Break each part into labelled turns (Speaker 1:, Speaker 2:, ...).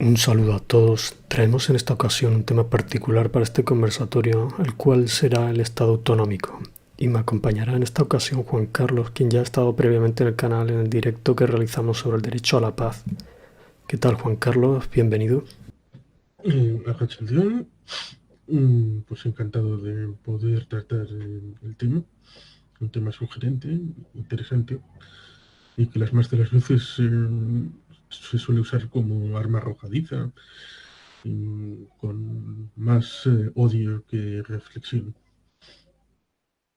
Speaker 1: Un saludo a todos. Traemos en esta ocasión un tema particular para este conversatorio, el cual será el Estado autonómico. Y me acompañará en esta ocasión Juan Carlos, quien ya ha estado previamente en el canal en el directo que realizamos sobre el derecho a la paz. ¿Qué tal, Juan Carlos? Bienvenido.
Speaker 2: Arrachaldeón, pues encantado de poder tratar el tema, un tema sugerente, interesante, y que las más de las veces se suele usar como arma arrojadiza, con más odio que reflexión.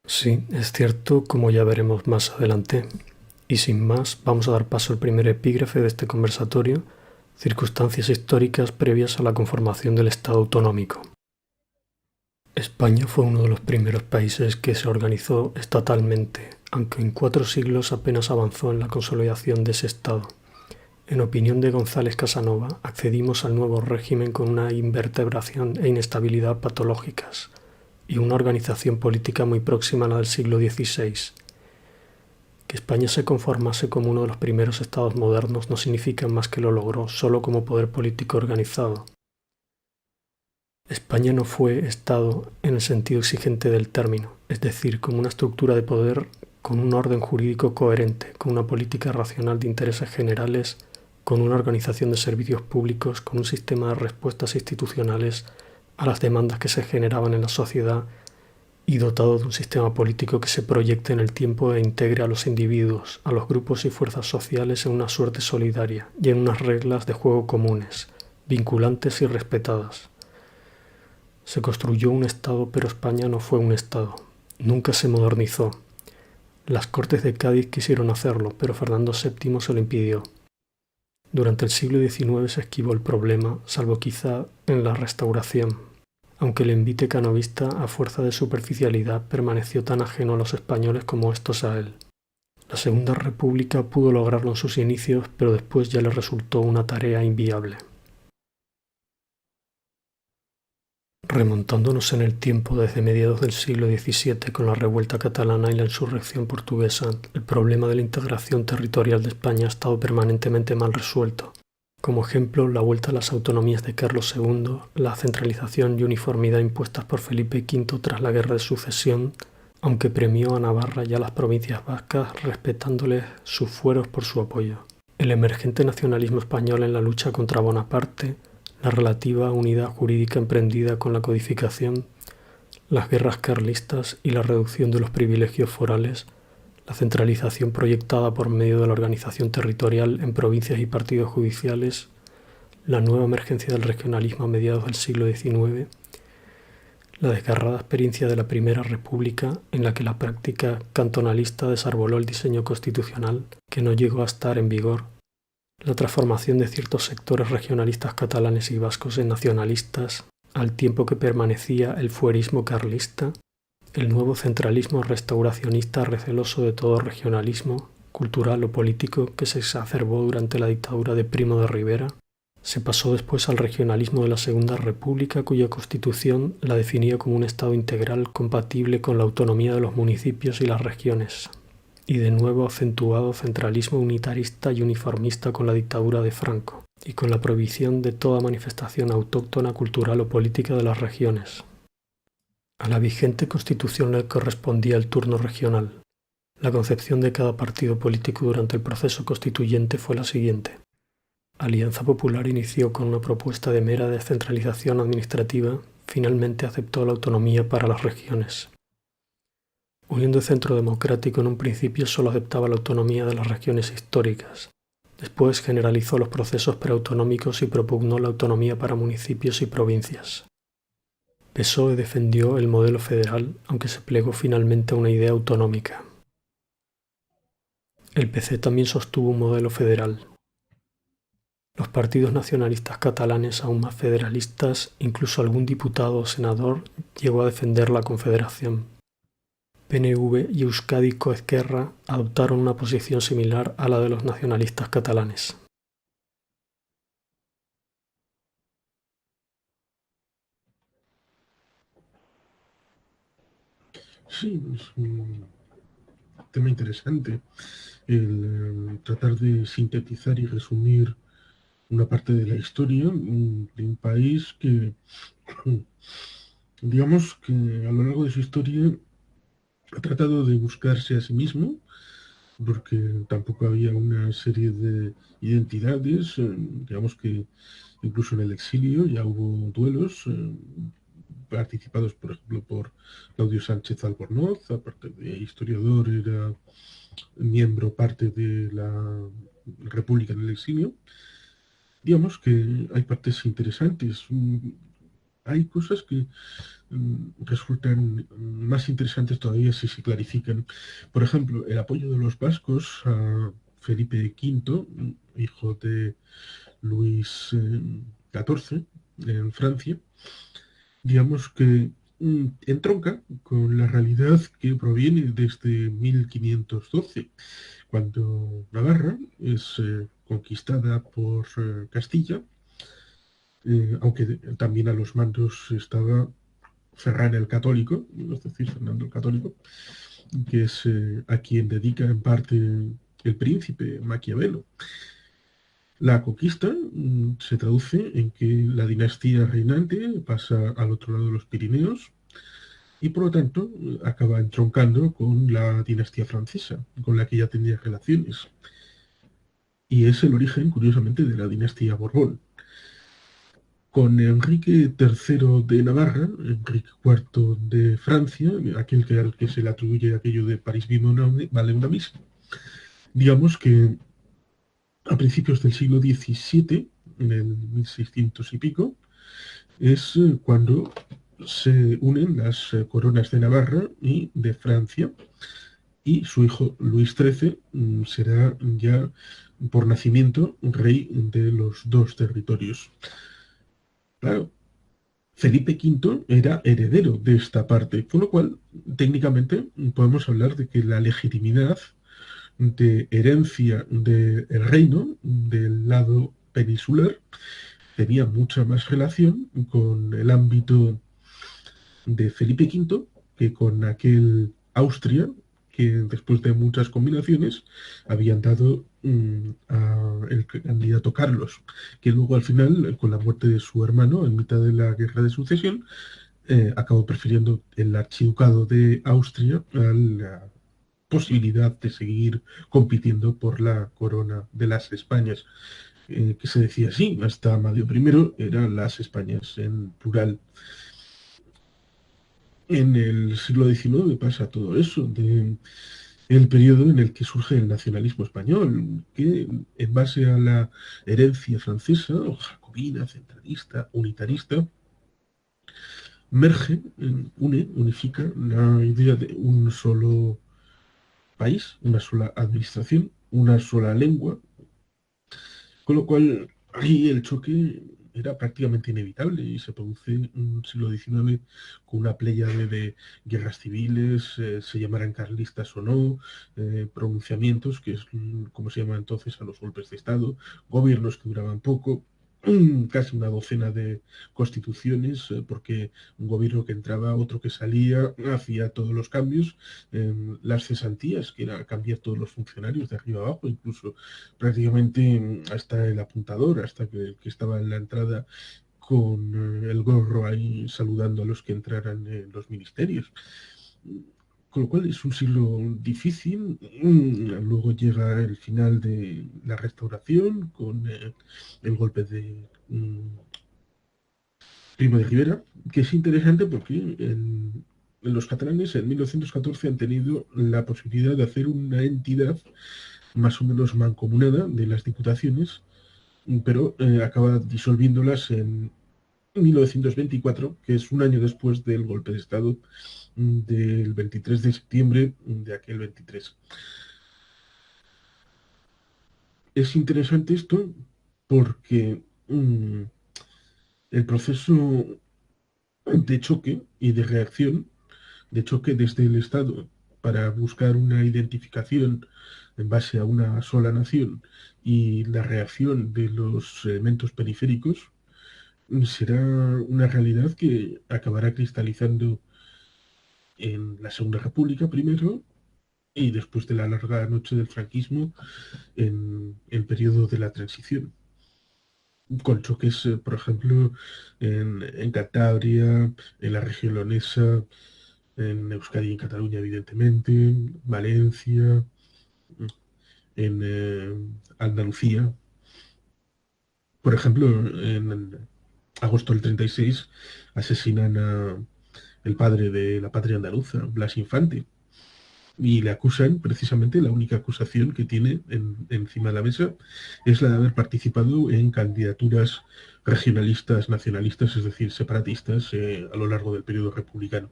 Speaker 1: Sí, es cierto, como ya veremos más adelante. Y sin más, vamos a dar paso al primer epígrafe de este conversatorio, circunstancias históricas previas a la conformación del Estado autonómico. España fue uno de los primeros países que se organizó estatalmente, aunque en 4 siglos apenas avanzó en la consolidación de ese Estado. En opinión de González Casanova, accedimos al nuevo régimen con una invertebración e inestabilidad patológicas y una organización política muy próxima a la del siglo XVI. Que España se conformase como uno de los primeros estados modernos no significa más que lo logró solo como poder político organizado. España no fue Estado en el sentido exigente del término, es decir, como una estructura de poder con un orden jurídico coherente, con una política racional de intereses generales, con una organización de servicios públicos, con un sistema de respuestas institucionales a las demandas que se generaban en la sociedad y dotado de un sistema político que se proyecte en el tiempo e integre a los individuos, a los grupos y fuerzas sociales en una suerte solidaria y en unas reglas de juego comunes, vinculantes y respetadas. Se construyó un Estado, pero España no fue un Estado. Nunca se modernizó. Las Cortes de Cádiz quisieron hacerlo, pero Fernando VII se lo impidió. Durante el siglo XIX se esquivó el problema, salvo quizá en la Restauración, aunque el envite canovista, a fuerza de superficialidad, permaneció tan ajeno a los españoles como estos a él. La Segunda República pudo lograrlo en sus inicios, pero después ya le resultó una tarea inviable. Remontándonos en el tiempo desde mediados del siglo XVII con la revuelta catalana y la insurrección portuguesa, el problema de la integración territorial de España ha estado permanentemente mal resuelto. Como ejemplo, la vuelta a las autonomías de Carlos II, la centralización y uniformidad impuestas por Felipe V tras la Guerra de Sucesión, aunque premió a Navarra y a las provincias vascas respetándoles sus fueros por su apoyo. El emergente nacionalismo español en la lucha contra Bonaparte, la relativa unidad jurídica emprendida con la codificación, las guerras carlistas y la reducción de los privilegios forales, la centralización proyectada por medio de la organización territorial en provincias y partidos judiciales, la nueva emergencia del regionalismo a mediados del siglo XIX, la desgarrada experiencia de la Primera República en la que la práctica cantonalista desarboló el diseño constitucional que no llegó a estar en vigor, la transformación de ciertos sectores regionalistas catalanes y vascos en nacionalistas, al tiempo que permanecía el fuerismo carlista, el nuevo centralismo restauracionista receloso de todo regionalismo, cultural o político que se exacerbó durante la dictadura de Primo de Rivera, se pasó después al regionalismo de la Segunda República, cuya constitución la definía como un Estado integral compatible con la autonomía de los municipios y las regiones, y de nuevo acentuado centralismo unitarista y uniformista con la dictadura de Franco, y con la prohibición de toda manifestación autóctona, cultural o política de las regiones. A la vigente Constitución le correspondía el turno regional. La concepción de cada partido político durante el proceso constituyente fue la siguiente. Alianza Popular inició con una propuesta de mera descentralización administrativa, finalmente aceptó la autonomía para las regiones. Unión de Centro Democrático en un principio solo aceptaba la autonomía de las regiones históricas. Después generalizó los procesos preautonómicos y propugnó la autonomía para municipios y provincias. PSOE defendió el modelo federal, aunque se plegó finalmente a una idea autonómica. El PC también sostuvo un modelo federal. Los partidos nacionalistas catalanes, aún más federalistas, incluso algún diputado o senador, llegó a defender la confederación. PNV y Euskadi Coezquerra adoptaron una posición similar a la de los nacionalistas catalanes.
Speaker 2: Sí, es un tema interesante el tratar de sintetizar y resumir una parte de la historia de un país que, digamos que a lo largo de su historia ha tratado de buscarse a sí mismo, porque tampoco había una serie de identidades, digamos que incluso en el exilio ya hubo duelos participados, por ejemplo, por Claudio Sánchez Albornoz, aparte de historiador, era miembro, parte de la República en el exilio. Digamos que hay partes interesantes. Hay cosas que resultan más interesantes todavía si se clarifican. Por ejemplo, el apoyo de los vascos a Felipe V, hijo de Luis XIV, en Francia, digamos que entronca con la realidad que proviene desde 1512, cuando Navarra es conquistada por Castilla, aunque también a los mandos estaba Ferran el Católico, es decir, Fernando el Católico, que es a quien dedica en parte el príncipe Maquiavelo. La conquista se traduce en que la dinastía reinante pasa al otro lado de los Pirineos y por lo tanto acaba entroncando con la dinastía francesa, con la que ya tenía relaciones. Y es el origen, curiosamente, de la dinastía Borbón. Con Enrique III de Navarra, Enrique IV de Francia, aquel que, al que se le atribuye aquello de París vale una misa, digamos que a principios del siglo XVII, en el 1600 y pico, es cuando se unen las coronas de Navarra y de Francia, y su hijo Luis XIII será ya por nacimiento rey de los dos territorios. Claro, Felipe V era heredero de esta parte, con lo cual técnicamente podemos hablar de que la legitimidad de herencia del reino del lado peninsular tenía mucha más relación con el ámbito de Felipe V que con aquel Austria que después de muchas combinaciones habían dado a el candidato Carlos, que luego al final, con la muerte de su hermano en mitad de la guerra de sucesión, acabó prefiriendo el archiducado de Austria a la posibilidad de seguir compitiendo por la corona de las Españas, que se decía así, hasta Amadeo I eran las Españas en plural. En el siglo XIX pasa todo eso, de el periodo en el que surge el nacionalismo español, que en base a la herencia francesa, o jacobina, centralista, unitarista, merge, unifica la idea de un solo país, una sola administración, una sola lengua, con lo cual ahí el choque era prácticamente inevitable y se produce un siglo XIX con una pléyade de guerras civiles, se llamaran carlistas o no, pronunciamientos, que es como se llama entonces a los golpes de Estado, gobiernos que duraban poco, casi una docena de constituciones, porque un gobierno que entraba, otro que salía, hacía todos los cambios, las cesantías, que era cambiar todos los funcionarios de arriba abajo, incluso prácticamente hasta el apuntador, hasta que el que estaba en la entrada con el gorro ahí saludando a los que entraran en los ministerios. Con lo cual es un siglo difícil. Luego llega el final de la restauración con el golpe de Primo de Rivera, que es interesante porque los catalanes en 1914 han tenido la posibilidad de hacer una entidad más o menos mancomunada de las diputaciones, pero acaba disolviéndolas en 1924, que es un año después del golpe de Estado del 23 de septiembre de aquel 23. Es interesante esto porque el proceso de choque y de reacción, de choque desde el Estado para buscar una identificación en base a una sola nación y la reacción de los elementos periféricos, será una realidad que acabará cristalizando en la Segunda República primero y después de la larga noche del franquismo en el periodo de la transición. con choques, por ejemplo, en Cantabria, en la región leonesa, en Euskadi y en Cataluña, evidentemente, Valencia, en Andalucía. Por ejemplo, en agosto del 36 asesinan a el padre de la patria andaluza, Blas Infante, y le acusan, precisamente, la única acusación que tiene encima de la mesa es la de haber participado en candidaturas regionalistas, nacionalistas, es decir, separatistas, a lo largo del periodo republicano.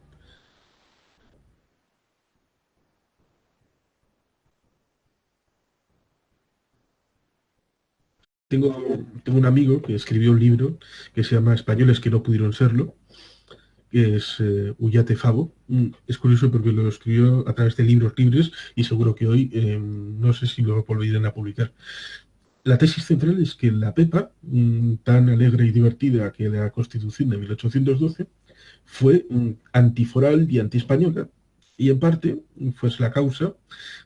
Speaker 2: Tengo, tengo un amigo que escribió un libro que se llama Españoles que no pudieron serlo, que es Ullate Favo. Es curioso porque lo escribió a través de libros libres y seguro que hoy no sé si lo volverán a publicar. La tesis central es que la Pepa, tan alegre y divertida que la Constitución de 1812, fue antiforal y antiespañola, y en parte fue la causa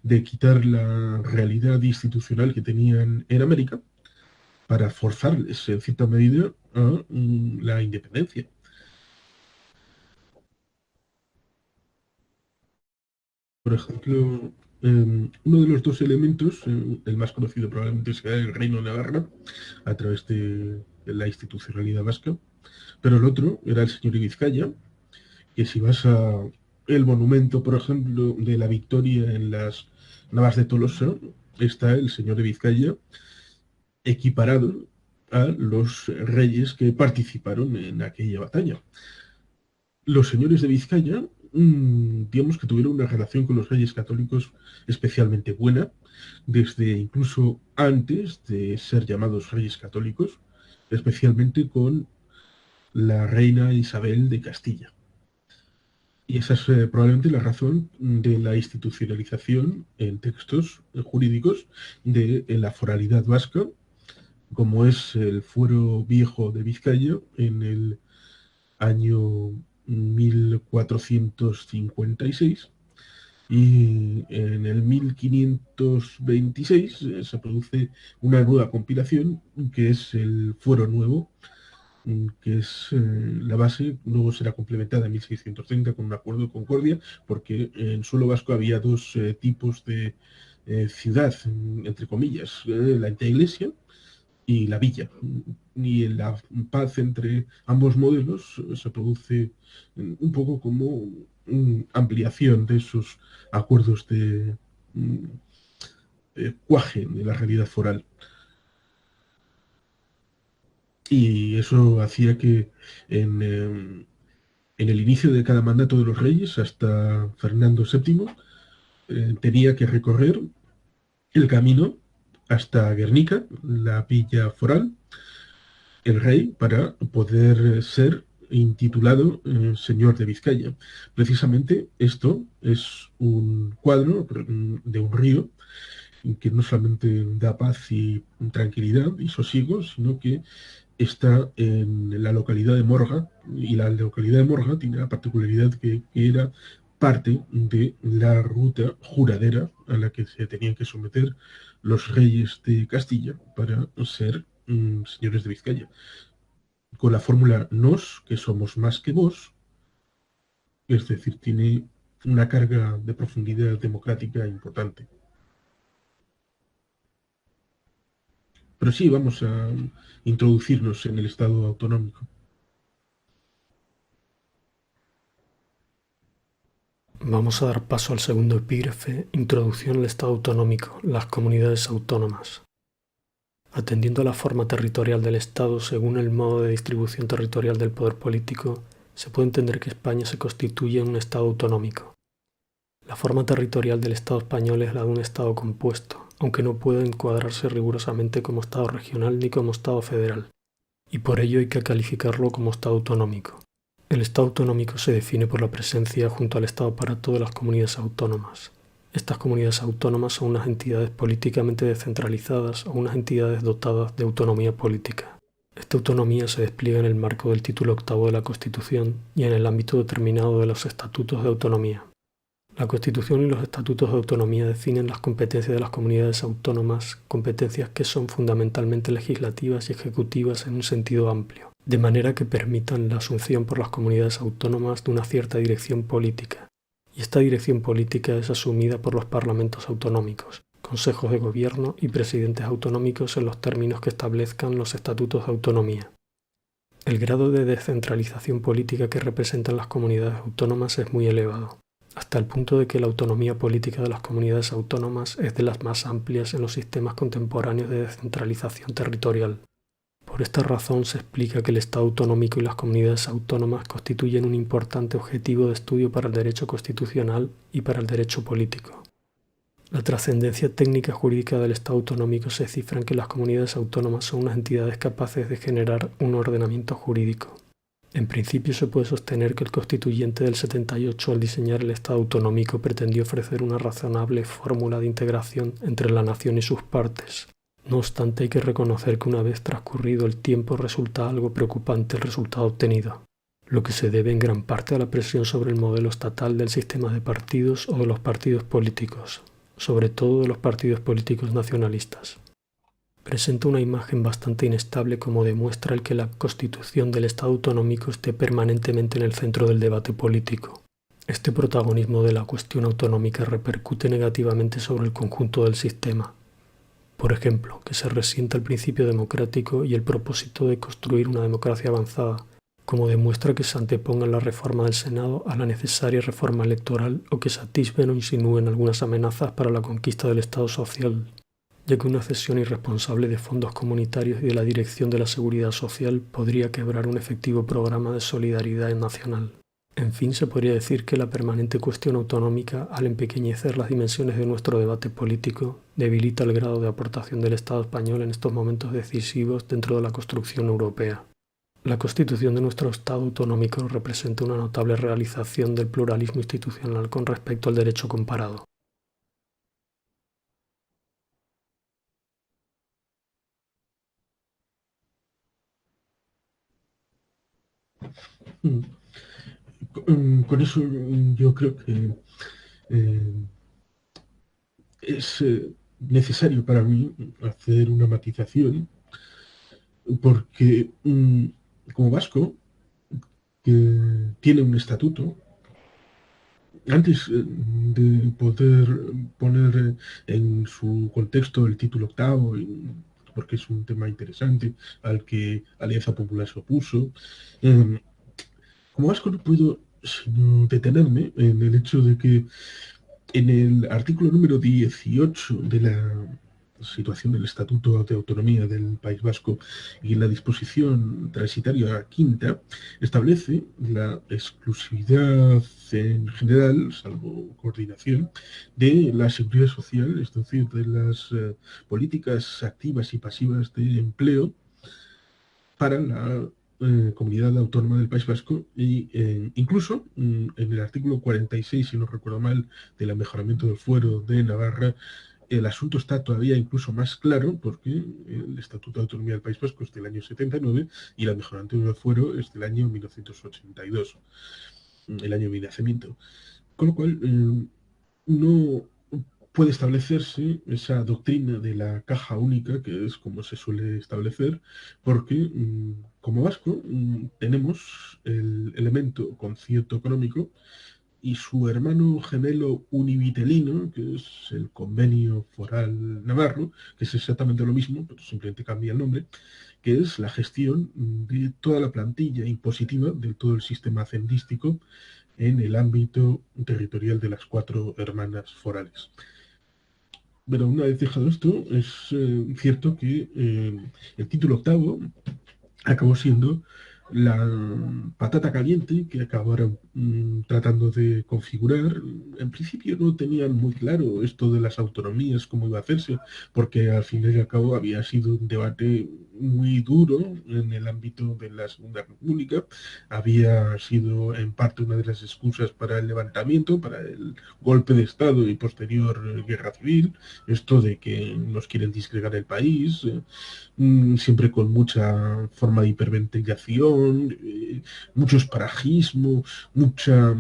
Speaker 2: de quitar la realidad institucional que tenían en América para forzarles, en cierta medida, a la independencia. Por ejemplo, uno de los dos elementos, el más conocido probablemente sea el Reino de Navarra, a través de la institucionalidad vasca, pero el otro era el señor de Vizcaya, que si vas a el monumento, por ejemplo, de la Victoria en las Navas de Tolosa, está el señor de Vizcaya equiparado a los reyes que participaron en aquella batalla. Los señores de Vizcaya, digamos que tuvieron una relación con los reyes católicos especialmente buena, desde incluso antes de ser llamados reyes católicos, especialmente con la reina Isabel de Castilla. Y esa es probablemente la razón de la institucionalización en textos jurídicos de la foralidad vasca, como es el fuero viejo de Vizcaya en el año 1456 y en el 1526 se produce una nueva compilación que es el fuero nuevo, que es la base. Luego será complementada en 1630 con un acuerdo de Concordia, porque en suelo vasco había dos tipos de ciudad, entre comillas, la iglesia y la villa. Y la paz entre ambos modelos se produce un poco como ampliación de esos acuerdos de cuaje de la realidad foral. Y eso hacía que en el inicio de cada mandato de los reyes, hasta Fernando VII, tenía que recorrer el camino hasta Guernica, la villa foral, el rey, para poder ser intitulado señor de Vizcaya. Precisamente esto es un cuadro de un río que no solamente da paz y tranquilidad y sosiego, sino que está en la localidad de Morga, y la localidad de Morga tiene la particularidad que era parte de la ruta juradera a la que se tenían que someter los reyes de Castilla para ser señores de Vizcaya. Con la fórmula nos, que somos más que vos, es decir, tiene una carga de profundidad democrática importante. Pero sí, vamos a introducirnos en el Estado autonómico.
Speaker 1: Vamos a dar paso al segundo epígrafe, Introducción al Estado autonómico, las comunidades autónomas. Atendiendo a la forma territorial del Estado según el modo de distribución territorial del poder político, se puede entender que España se constituye en un Estado autonómico. La forma territorial del Estado español es la de un Estado compuesto, aunque no puede encuadrarse rigurosamente como Estado regional ni como Estado federal, y por ello hay que calificarlo como Estado autonómico. El Estado autonómico se define por la presencia junto al Estado aparato de las comunidades autónomas. Estas comunidades autónomas son unas entidades políticamente descentralizadas o unas entidades dotadas de autonomía política. Esta autonomía se despliega en el marco del título octavo de la Constitución y en el ámbito determinado de los estatutos de autonomía. La Constitución y los estatutos de autonomía definen las competencias de las comunidades autónomas, competencias que son fundamentalmente legislativas y ejecutivas en un sentido amplio, de manera que permitan la asunción por las comunidades autónomas de una cierta dirección política. Y esta dirección política es asumida por los parlamentos autonómicos, consejos de gobierno y presidentes autonómicos en los términos que establezcan los estatutos de autonomía. El grado de descentralización política que representan las comunidades autónomas es muy elevado, hasta el punto de que la autonomía política de las comunidades autónomas es de las más amplias en los sistemas contemporáneos de descentralización territorial. Por esta razón se explica que el Estado autonómico y las comunidades autónomas constituyen un importante objetivo de estudio para el derecho constitucional y para el derecho político. La trascendencia técnica jurídica del Estado autonómico se cifra en que las comunidades autónomas son unas entidades capaces de generar un ordenamiento jurídico. En principio se puede sostener que el constituyente del 78 al diseñar el Estado autonómico pretendió ofrecer una razonable fórmula de integración entre la nación y sus partes. No obstante, hay que reconocer que una vez transcurrido el tiempo resulta algo preocupante el resultado obtenido, lo que se debe en gran parte a la presión sobre el modelo estatal del sistema de partidos o de los partidos políticos, sobre todo de los partidos políticos nacionalistas. Presenta una imagen bastante inestable como demuestra el que la constitución del Estado autonómico esté permanentemente en el centro del debate político. Este protagonismo de la cuestión autonómica repercute negativamente sobre el conjunto del sistema. Por ejemplo, que se resienta el principio democrático y el propósito de construir una democracia avanzada, como demuestra que se anteponga la reforma del Senado a la necesaria reforma electoral o que se atisben o insinúen algunas amenazas para la conquista del Estado social, ya que una cesión irresponsable de fondos comunitarios y de la dirección de la seguridad social podría quebrar un efectivo programa de solidaridad nacional. En fin, se podría decir que la permanente cuestión autonómica, al empequeñecer las dimensiones de nuestro debate político, debilita el grado de aportación del Estado español en estos momentos decisivos dentro de la construcción europea. La constitución de nuestro Estado autonómico representa una notable realización del pluralismo institucional con respecto al derecho comparado.
Speaker 2: Con eso yo creo que eh, es necesario para mí hacer una matización porque como vasco, que tiene un estatuto, antes de poder poner en su contexto el título octavo, porque es un tema interesante al que Alianza Popular se opuso, como vasco no puedo sino detenerme en el hecho de que en el artículo número 18 de la situación del Estatuto de Autonomía del País Vasco y en la disposición transitoria quinta establece la exclusividad en general, salvo coordinación, de la seguridad social, es decir, de las políticas activas y pasivas de empleo para la comunidad autónoma del País Vasco y incluso en el artículo 46, si no recuerdo mal, del mejoramiento del fuero de Navarra, el asunto está todavía incluso más claro porque el Estatuto de Autonomía del País Vasco es del año 79 y el mejoramiento del fuero es del año 1982, el año de mi nacimiento. Con lo cual, no puede establecerse esa doctrina de la caja única, que es como se suele establecer, porque como vasco tenemos el elemento concierto económico y su hermano gemelo univitelino, que es el convenio foral navarro, que es exactamente lo mismo, pero simplemente cambia el nombre, que es la gestión de toda la plantilla impositiva de todo el sistema hacendístico en el ámbito territorial de las cuatro hermanas forales. Pero una vez dejado esto, es cierto que el título octavo acabó siendo la patata caliente que acabaron tratando de configurar. En principio no tenían muy claro esto de las autonomías, cómo iba a hacerse, porque al fin y al cabo había sido un debate muy duro en el ámbito de la Segunda República. Había sido en parte una de las excusas para el levantamiento, para el golpe de Estado y posterior guerra civil. Esto de que nos quieren disgregar el país, siempre con mucha forma de hiperventilación, mucho esparajismo, mucha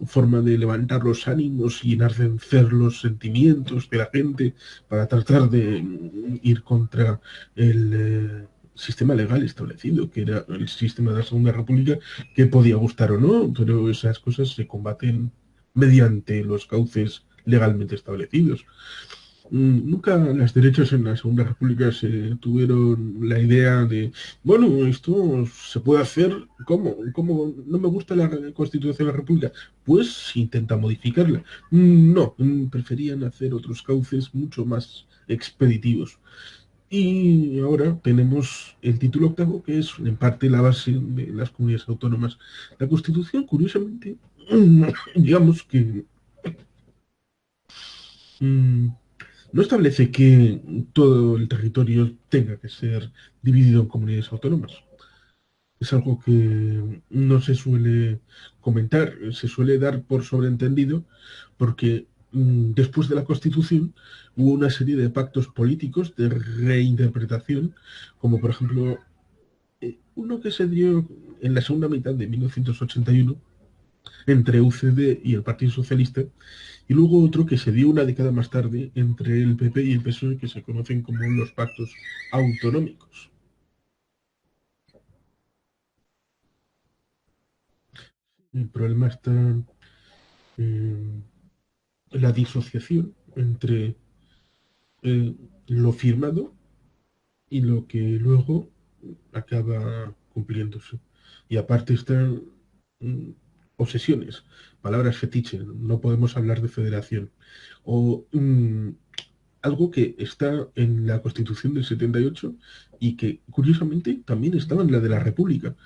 Speaker 2: forma de levantar los ánimos y enardecer los sentimientos de la gente para tratar de ir contra el sistema legal establecido, que era el sistema de la Segunda República, que podía gustar o no, pero esas cosas se combaten mediante los cauces legalmente establecidos. Nunca las derechas en la Segunda República se tuvieron la idea de, bueno, esto se puede hacer, ¿cómo no me gusta la Constitución de la República? Pues intenta modificarla. No, preferían hacer otros cauces mucho más expeditivos. Y ahora tenemos el título octavo, que es en parte la base de las comunidades autónomas. La Constitución, curiosamente, digamos que mm, no establece que todo el territorio tenga que ser dividido en comunidades autónomas. Es algo que no se suele comentar, se suele dar por sobreentendido, porque después de la Constitución hubo una serie de pactos políticos de reinterpretación, como por ejemplo uno que se dio en la segunda mitad de 1981 entre UCD y el Partido Socialista, y luego otro que se dio una década más tarde entre el PP y el PSOE, que se conocen como los pactos autonómicos. El problema está en la disociación entre lo firmado y lo que luego acaba cumpliéndose. Y aparte están mm, obsesiones, palabras fetiche, no podemos hablar de federación. O algo que está en la Constitución del 78 y que curiosamente también estaba en la de la República.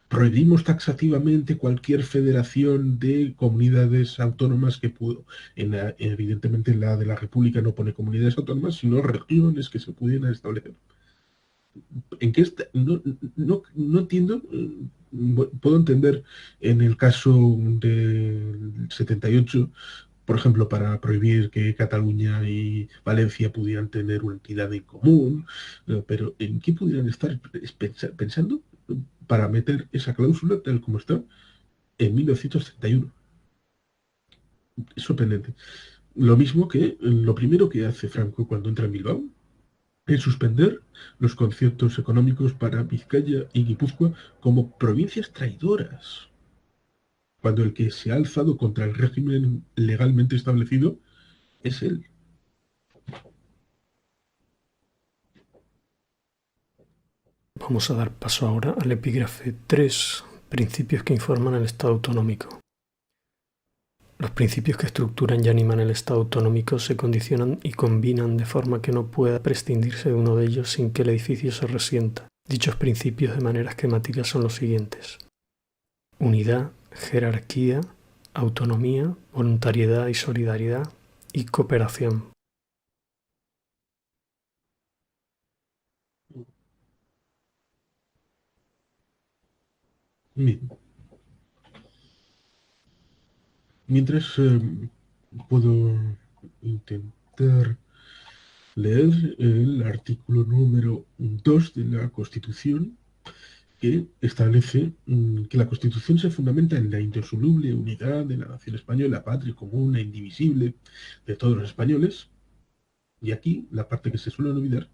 Speaker 2: Prohibimos taxativamente cualquier federación de comunidades autónomas que pudo. Evidentemente, la de la República no pone comunidades autónomas, sino regiones que se pudieran establecer. ¿En qué está? No entiendo. Puedo entender en el caso del 78, por ejemplo, para prohibir que Cataluña y Valencia pudieran tener una entidad en común, pero ¿en qué pudieran estar pensando para meter esa cláusula tal como está en 1931? Es sorprendente. Lo mismo que lo primero que hace Franco cuando entra en Bilbao es suspender los conciertos económicos para Vizcaya y Guipúzcoa como provincias traidoras, cuando el que se ha alzado contra el régimen legalmente establecido es él.
Speaker 1: Vamos a dar paso ahora al epígrafe 3, principios que informan el Estado autonómico. Los principios que estructuran y animan el Estado autonómico se condicionan y combinan de forma que no pueda prescindirse de uno de ellos sin que el edificio se resienta. Dichos principios de manera esquemática son los siguientes: unidad, jerarquía, autonomía, voluntariedad y solidaridad, y cooperación.
Speaker 2: Bien. Mientras puedo intentar leer el artículo número 2 de la Constitución, que establece que la Constitución se fundamenta en la indisoluble unidad de la nación española, patria común e indivisible de todos los españoles, y aquí la parte que se suele olvidar,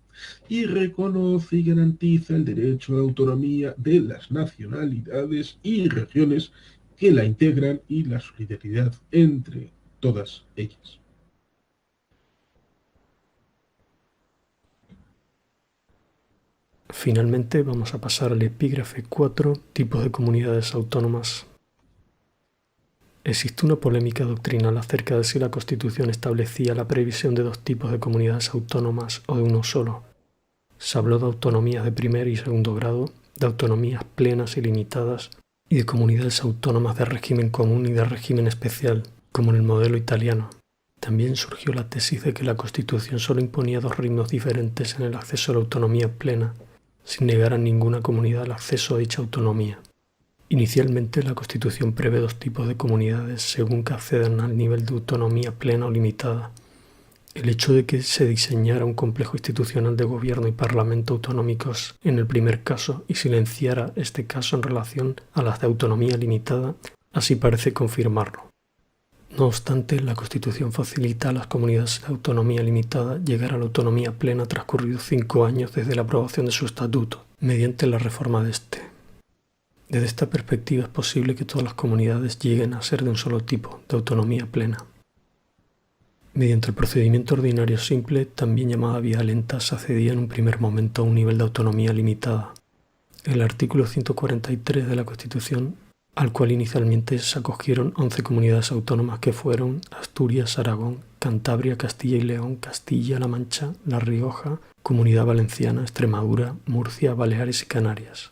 Speaker 2: y reconoce y garantiza el derecho a la autonomía de las nacionalidades y regiones que la integran y la solidaridad entre todas ellas.
Speaker 1: Finalmente vamos a pasar al epígrafe 4, tipos de comunidades autónomas. Existe una polémica doctrinal acerca de si la Constitución establecía la previsión de dos tipos de comunidades autónomas o de uno solo. Se habló de autonomías de primer y segundo grado, de autonomías plenas y limitadas, y de comunidades autónomas de régimen común y de régimen especial, como en el modelo italiano. También surgió la tesis de que la Constitución solo imponía dos ritmos diferentes en el acceso a la autonomía plena, sin negar a ninguna comunidad el acceso a dicha autonomía. Inicialmente, la Constitución prevé dos tipos de comunidades según que accedan al nivel de autonomía plena o limitada. El hecho de que se diseñara un complejo institucional de gobierno y parlamento autonómicos en el primer caso y silenciara este caso en relación a las de autonomía limitada, así parece confirmarlo. No obstante, la Constitución facilita a las comunidades de autonomía limitada llegar a la autonomía plena transcurridos 5 años desde la aprobación de su estatuto, mediante la reforma de este. Desde esta perspectiva es posible que todas las comunidades lleguen a ser de un solo tipo, de autonomía plena. Mediante el procedimiento ordinario simple, también llamada vía lenta, se accedía en un primer momento a un nivel de autonomía limitada. El artículo 143 de la Constitución, al cual inicialmente se acogieron 11 comunidades autónomas que fueron Asturias, Aragón, Cantabria, Castilla y León, Castilla-La Mancha, La Rioja, Comunidad Valenciana, Extremadura, Murcia, Baleares y Canarias.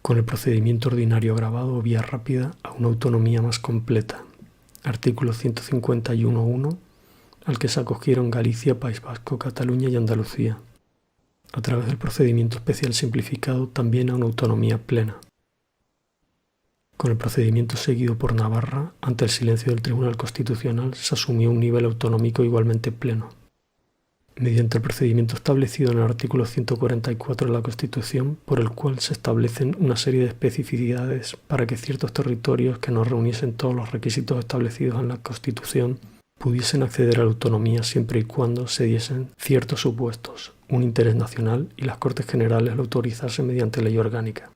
Speaker 1: Con el procedimiento ordinario agravado o vía rápida a una autonomía más completa. Artículo 151.1, al que se acogieron Galicia, País Vasco, Cataluña y Andalucía. A través del procedimiento especial simplificado también a una autonomía plena. Con el procedimiento seguido por Navarra, ante el silencio del Tribunal Constitucional, se asumió un nivel autonómico igualmente pleno. Mediante el procedimiento establecido en el artículo 144 de la Constitución, por el cual se establecen una serie de especificidades para que ciertos territorios que no reuniesen todos los requisitos establecidos en la Constitución pudiesen acceder a la autonomía siempre y cuando se diesen ciertos supuestos, un interés nacional y las Cortes Generales lo autorizasen mediante ley orgánica.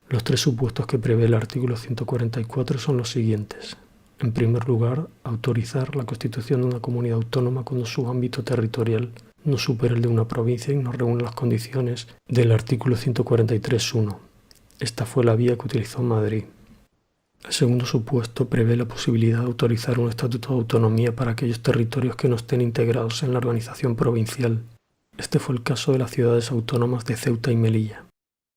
Speaker 1: Los 3 supuestos que prevé el artículo 144 son los siguientes. En primer lugar, autorizar la constitución de una comunidad autónoma cuando su ámbito territorial no supera el de una provincia y no reúne las condiciones del artículo 143.1. Esta fue la vía que utilizó Madrid. El segundo supuesto prevé la posibilidad de autorizar un estatuto de autonomía para aquellos territorios que no estén integrados en la organización provincial. Este fue el caso de las ciudades autónomas de Ceuta y Melilla.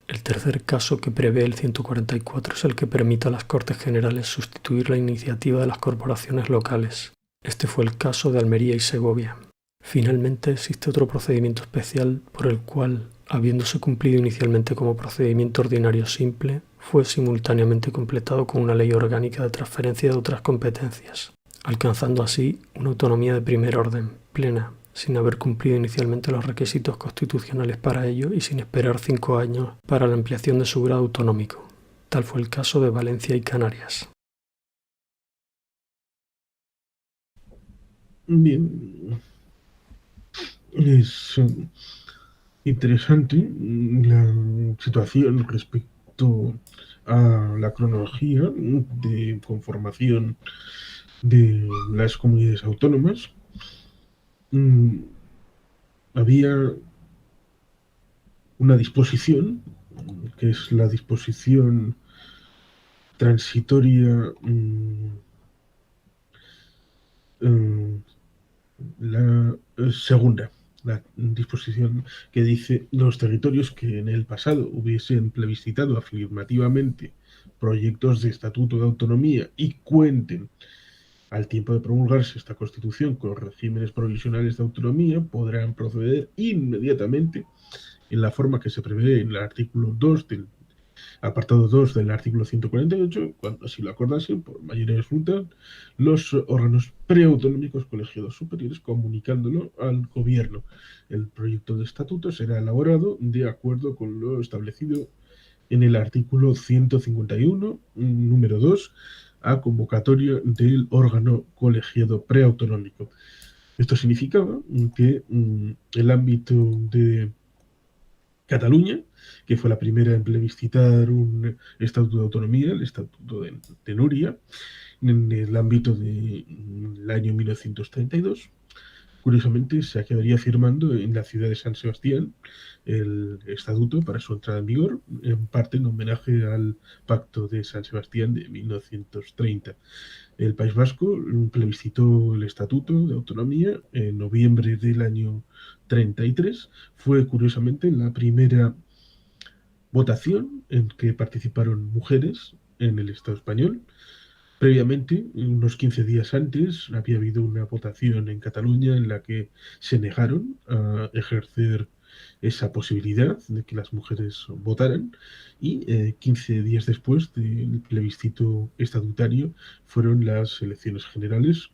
Speaker 1: El tercer caso que prevé el 144 es el que permite a las Cortes Generales sustituir la iniciativa de las corporaciones locales. Este fue el caso de Almería y Segovia. Finalmente, existe otro procedimiento especial por el cual, habiéndose cumplido inicialmente como procedimiento ordinario simple, fue simultáneamente completado con una ley orgánica de transferencia de otras competencias, alcanzando así una autonomía de primer orden, plena, sin haber cumplido inicialmente los requisitos constitucionales para ello y sin esperar 5 años para la ampliación de su grado autonómico. Tal fue el caso de Valencia y Canarias.
Speaker 2: Bien, es interesante la situación respecto a la cronología de conformación de las comunidades autónomas. Había una disposición, que es la disposición transitoria, la segunda, la disposición que dice los territorios que en el pasado hubiesen plebiscitado afirmativamente proyectos de estatuto de autonomía y cuenten al tiempo de promulgarse esta Constitución con regímenes provisionales de autonomía, podrán proceder inmediatamente en la forma que se prevé en el artículo 2 del apartado 2 del artículo 148, cuando así lo acordasen, por mayoría absoluta, los órganos preautonómicos colegiados superiores comunicándolo al gobierno. El proyecto de estatuto será elaborado de acuerdo con lo establecido en el artículo 151, número 2, a convocatoria del órgano colegiado preautonómico. Esto significaba que el ámbito de Cataluña, que fue la primera en plebiscitar un estatuto de autonomía, el estatuto de Núria, en el ámbito del año 1932. Curiosamente, se acabaría firmando en la ciudad de San Sebastián el estatuto para su entrada en vigor, en parte en homenaje al Pacto de San Sebastián de 1930. El País Vasco plebiscitó el Estatuto de Autonomía en noviembre del año 33. Fue curiosamente la primera votación en que participaron mujeres en el Estado español. Previamente, unos 15 días antes, había habido una votación en Cataluña en la que se negaron a ejercer esa posibilidad de que las mujeres votaran y 15 días después del plebiscito estatutario fueron las elecciones generales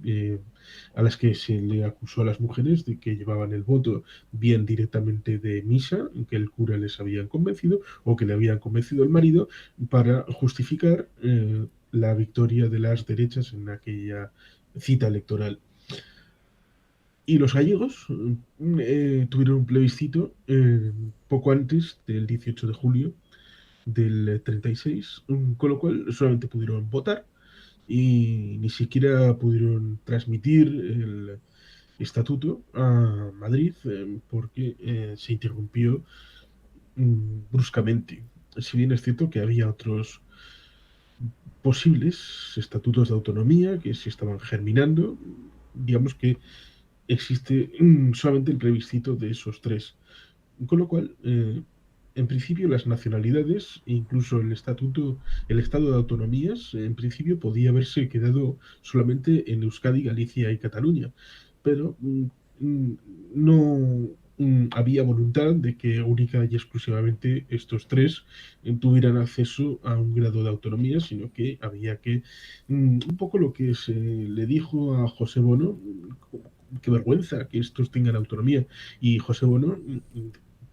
Speaker 2: a las que se le acusó a las mujeres de que llevaban el voto bien directamente de misa, en que el cura les habían convencido o que le habían convencido el marido para justificar la victoria de las derechas en aquella cita electoral. Y los gallegos tuvieron un plebiscito poco antes del 18 de julio del 36, con lo cual solamente pudieron votar y ni siquiera pudieron transmitir el estatuto a Madrid porque se interrumpió bruscamente. Si bien es cierto que había otros posibles estatutos de autonomía que se estaban germinando, digamos que existe solamente el plebiscito de esos tres. Con lo cual, en principio, las nacionalidades, incluso el estatuto, el estado de autonomías, en principio podía haberse quedado solamente en Euskadi, Galicia y Cataluña, pero mm, no había voluntad de que única y exclusivamente estos tres tuvieran acceso a un grado de autonomía, sino que había que, un poco lo que se le dijo a José Bono, qué vergüenza que estos tengan autonomía. Y José Bono,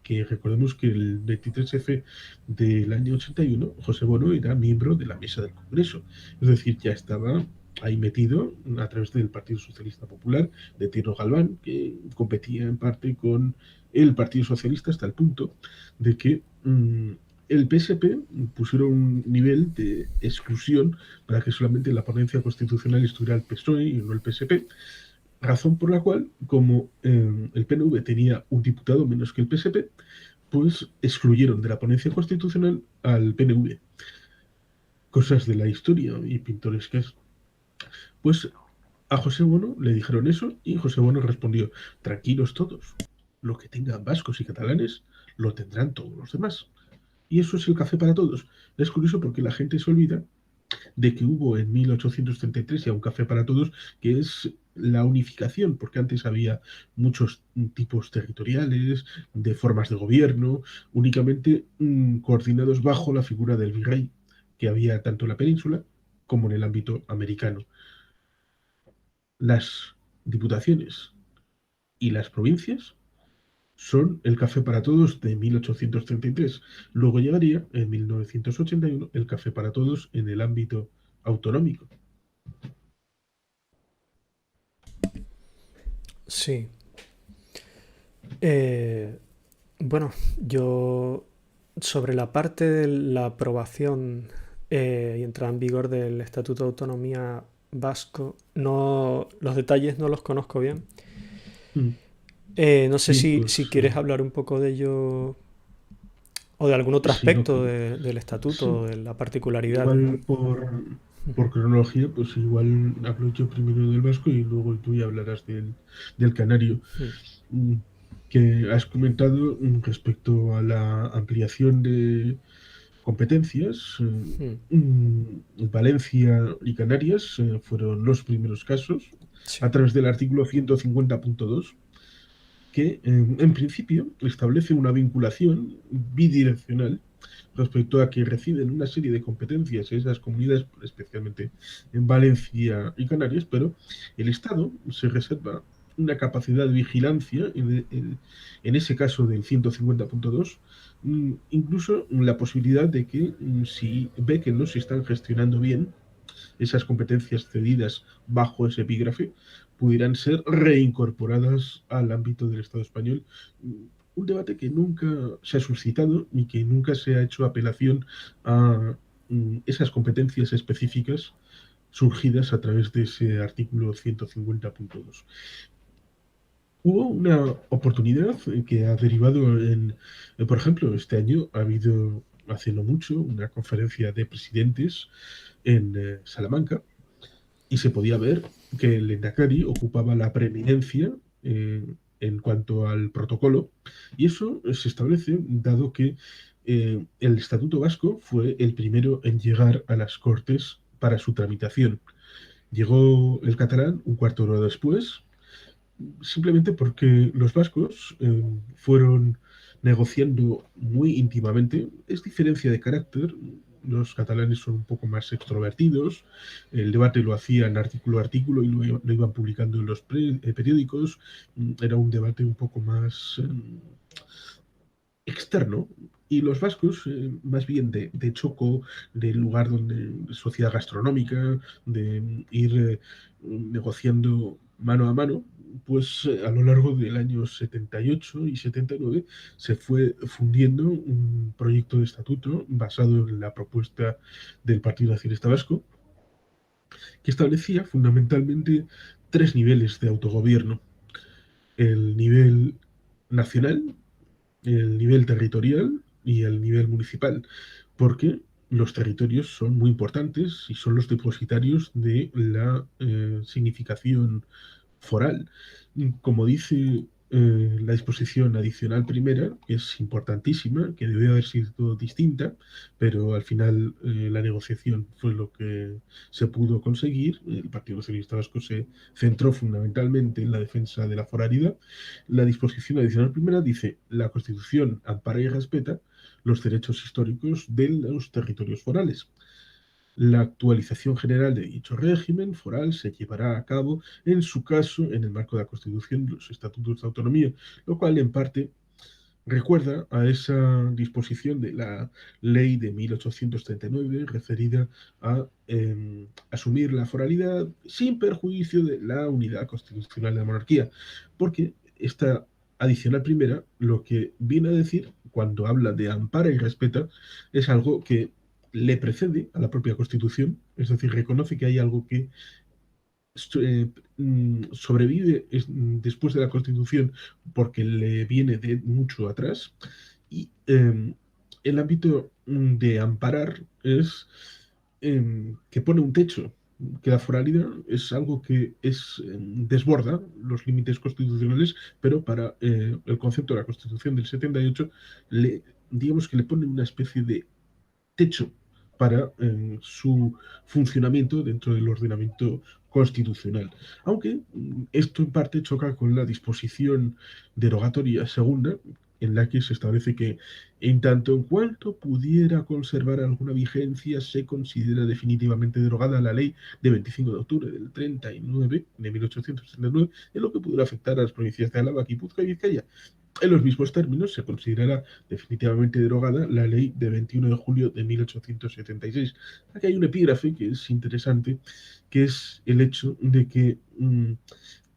Speaker 2: que recordemos que el 23F del año 81, José Bono era miembro de la mesa del Congreso. Es decir, ya estaba ahí metido a través del Partido Socialista Popular de Tierno Galván, que competía en parte con el Partido Socialista hasta el punto de que el PSP pusieron un nivel de exclusión para que solamente en la ponencia constitucional estuviera el PSOE y no el PSP, razón por la cual, como el PNV tenía un diputado menos que el PSP, pues excluyeron de la ponencia constitucional al PNV. Cosas de la historia y pintorescas. Pues a José Bono le dijeron eso y José Bono respondió, tranquilos todos, lo que tengan vascos y catalanes lo tendrán todos los demás. Y eso es el café para todos. Es curioso porque la gente se olvida de que hubo en 1833 ya un café para todos, que es la unificación, porque antes había muchos tipos territoriales, de formas de gobierno, únicamente coordinados bajo la figura del virrey, que había tanto en la península como en el ámbito americano. Las diputaciones y las provincias son el café para todos de 1833. Luego llegaría en 1981 el café para todos en el ámbito autonómico.
Speaker 1: Sí. Eh, bueno, yo sobre la parte de la aprobación y entrada en vigor del Estatuto de Autonomía Vasco, no, los detalles no los conozco bien.
Speaker 2: Mm.
Speaker 1: No sé
Speaker 2: Sí,
Speaker 1: si
Speaker 2: pues
Speaker 1: quieres hablar un poco de ello o de algún otro
Speaker 2: sí, no,
Speaker 1: aspecto del estatuto,
Speaker 2: sí.
Speaker 1: de la particularidad.
Speaker 2: Igual por cronología, pues igual hablo yo primero del vasco y luego tú ya hablarás del canario. Mm, Que has comentado respecto a la ampliación de competencias. Valencia y Canarias fueron los primeros casos
Speaker 1: Sí,
Speaker 2: a través del artículo 150.2 que en principio establece una vinculación bidireccional respecto a que reciben una serie de competencias esas comunidades, especialmente en Valencia y Canarias, pero el Estado se reserva una capacidad de vigilancia en ese caso del 150.2, incluso la posibilidad de que si ve que no se están gestionando bien esas competencias cedidas bajo ese epígrafe pudieran ser reincorporadas al ámbito del Estado español. Un debate que nunca se ha suscitado ni que nunca se ha hecho apelación a esas competencias específicas surgidas a través de ese artículo 150.2. Hubo una oportunidad que ha derivado por ejemplo, este año ha habido, hace no mucho, una conferencia de presidentes en Salamanca, y se podía ver que el Endacari ocupaba la preeminencia en cuanto al protocolo, y eso se establece dado que el Estatuto Vasco fue el primero en llegar a las Cortes para su tramitación. Llegó el catalán un cuarto de hora después, simplemente porque los vascos fueron negociando muy íntimamente. Es diferencia de carácter. Los catalanes son un poco más extrovertidos. El debate lo hacían artículo a artículo y lo iban publicando en los periódicos. Era un debate un poco más externo. Y los vascos, más bien de choco, del lugar donde sociedad gastronómica, de ir negociando mano a mano, pues a lo largo del año 78 y 79 se fue fundiendo un proyecto de estatuto basado en la propuesta del Partido Nacionalista Vasco, que establecía fundamentalmente tres niveles de autogobierno: el nivel nacional, el nivel territorial y el nivel municipal, porque los territorios son muy importantes y son los depositarios de la significación foral. Como dice la disposición adicional primera, que es importantísima, que debe haber sido distinta, pero al final la negociación fue lo que se pudo conseguir. El Partido Socialista Vasco se centró fundamentalmente en la defensa de la foralidad. La disposición adicional primera dice: la Constitución ampara y respeta los derechos históricos de los territorios forales. La actualización general de dicho régimen foral se llevará a cabo, en su caso, en el marco de la Constitución y los estatutos de autonomía, lo cual en parte recuerda a esa disposición de la ley de 1839 referida a asumir la foralidad sin perjuicio de la unidad constitucional de la monarquía, porque esta adicional primera lo que viene a decir cuando habla de ampara y respeta es algo que le precede a la propia Constitución, es decir, reconoce que hay algo que sobrevive después de la Constitución porque le viene de mucho atrás. Y el ámbito de amparar es que pone un techo, que la foralidad es algo que desborda los límites constitucionales, pero para el concepto de la Constitución del 78, digamos que le pone una especie de techo para su funcionamiento dentro del ordenamiento constitucional. Aunque esto en parte choca con la disposición derogatoria segunda, en la que se establece que en tanto en cuanto pudiera conservar alguna vigencia, se considera definitivamente derogada la ley de 25 de octubre del 39 de 1839, en lo que pudiera afectar a las provincias de Álava, Guipúzcoa y Vizcaya. En los mismos términos se considera definitivamente derogada la ley de 21 de julio de 1876. Aquí hay un epígrafe que es interesante, que es el hecho de que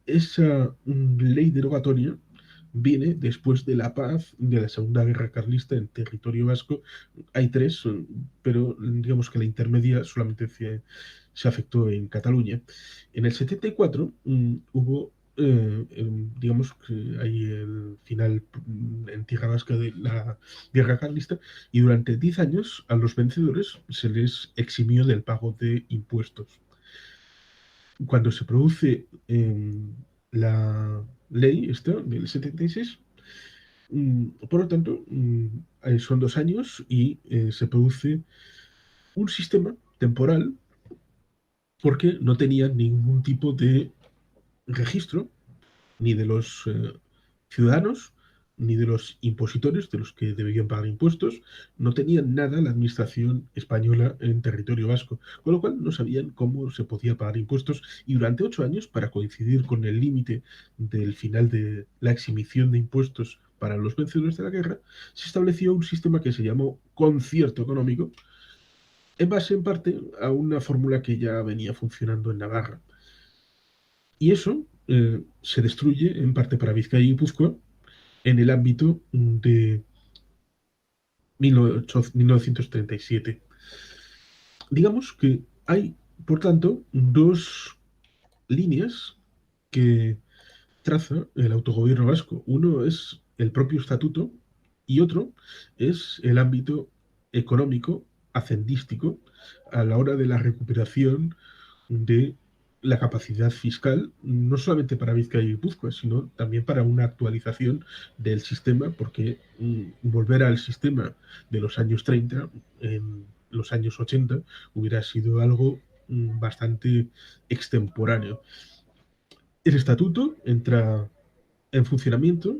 Speaker 2: esa ley derogatoria viene después de la paz de la Segunda Guerra Carlista en territorio vasco. Hay tres, pero digamos que la intermedia solamente se afectó en Cataluña. En el 74 hubo, digamos que hay el final en tierra vasca de la Guerra Carlista, y durante 10 años a los vencedores se les eximió del pago de impuestos. Cuando se produce la ley esta del 76, por lo tanto, son 2 años y se produce un sistema temporal porque no tenían ningún tipo de registro ni de los ciudadanos ni de los impositores, de los que debían pagar impuestos. No tenían nada la administración española en territorio vasco, con lo cual no sabían cómo se podía pagar impuestos, y durante 8 años, para coincidir con el límite del final de la exhibición de impuestos para los vencedores de la guerra, se estableció un sistema que se llamó concierto económico, en base en parte a una fórmula que ya venía funcionando en Navarra. Y eso se destruye en parte para Vizcaya y Guipúzcoa en el ámbito de 1937. Digamos que hay, por tanto, dos líneas que traza el autogobierno vasco. Uno es el propio estatuto y otro es el ámbito económico hacendístico a la hora de la recuperación de la capacidad fiscal, no solamente para Vizcaya y Guipúzcoa, sino también para una actualización del sistema, porque volver al sistema de los años 30, en los años 80, hubiera sido algo bastante extemporáneo. El estatuto entra en funcionamiento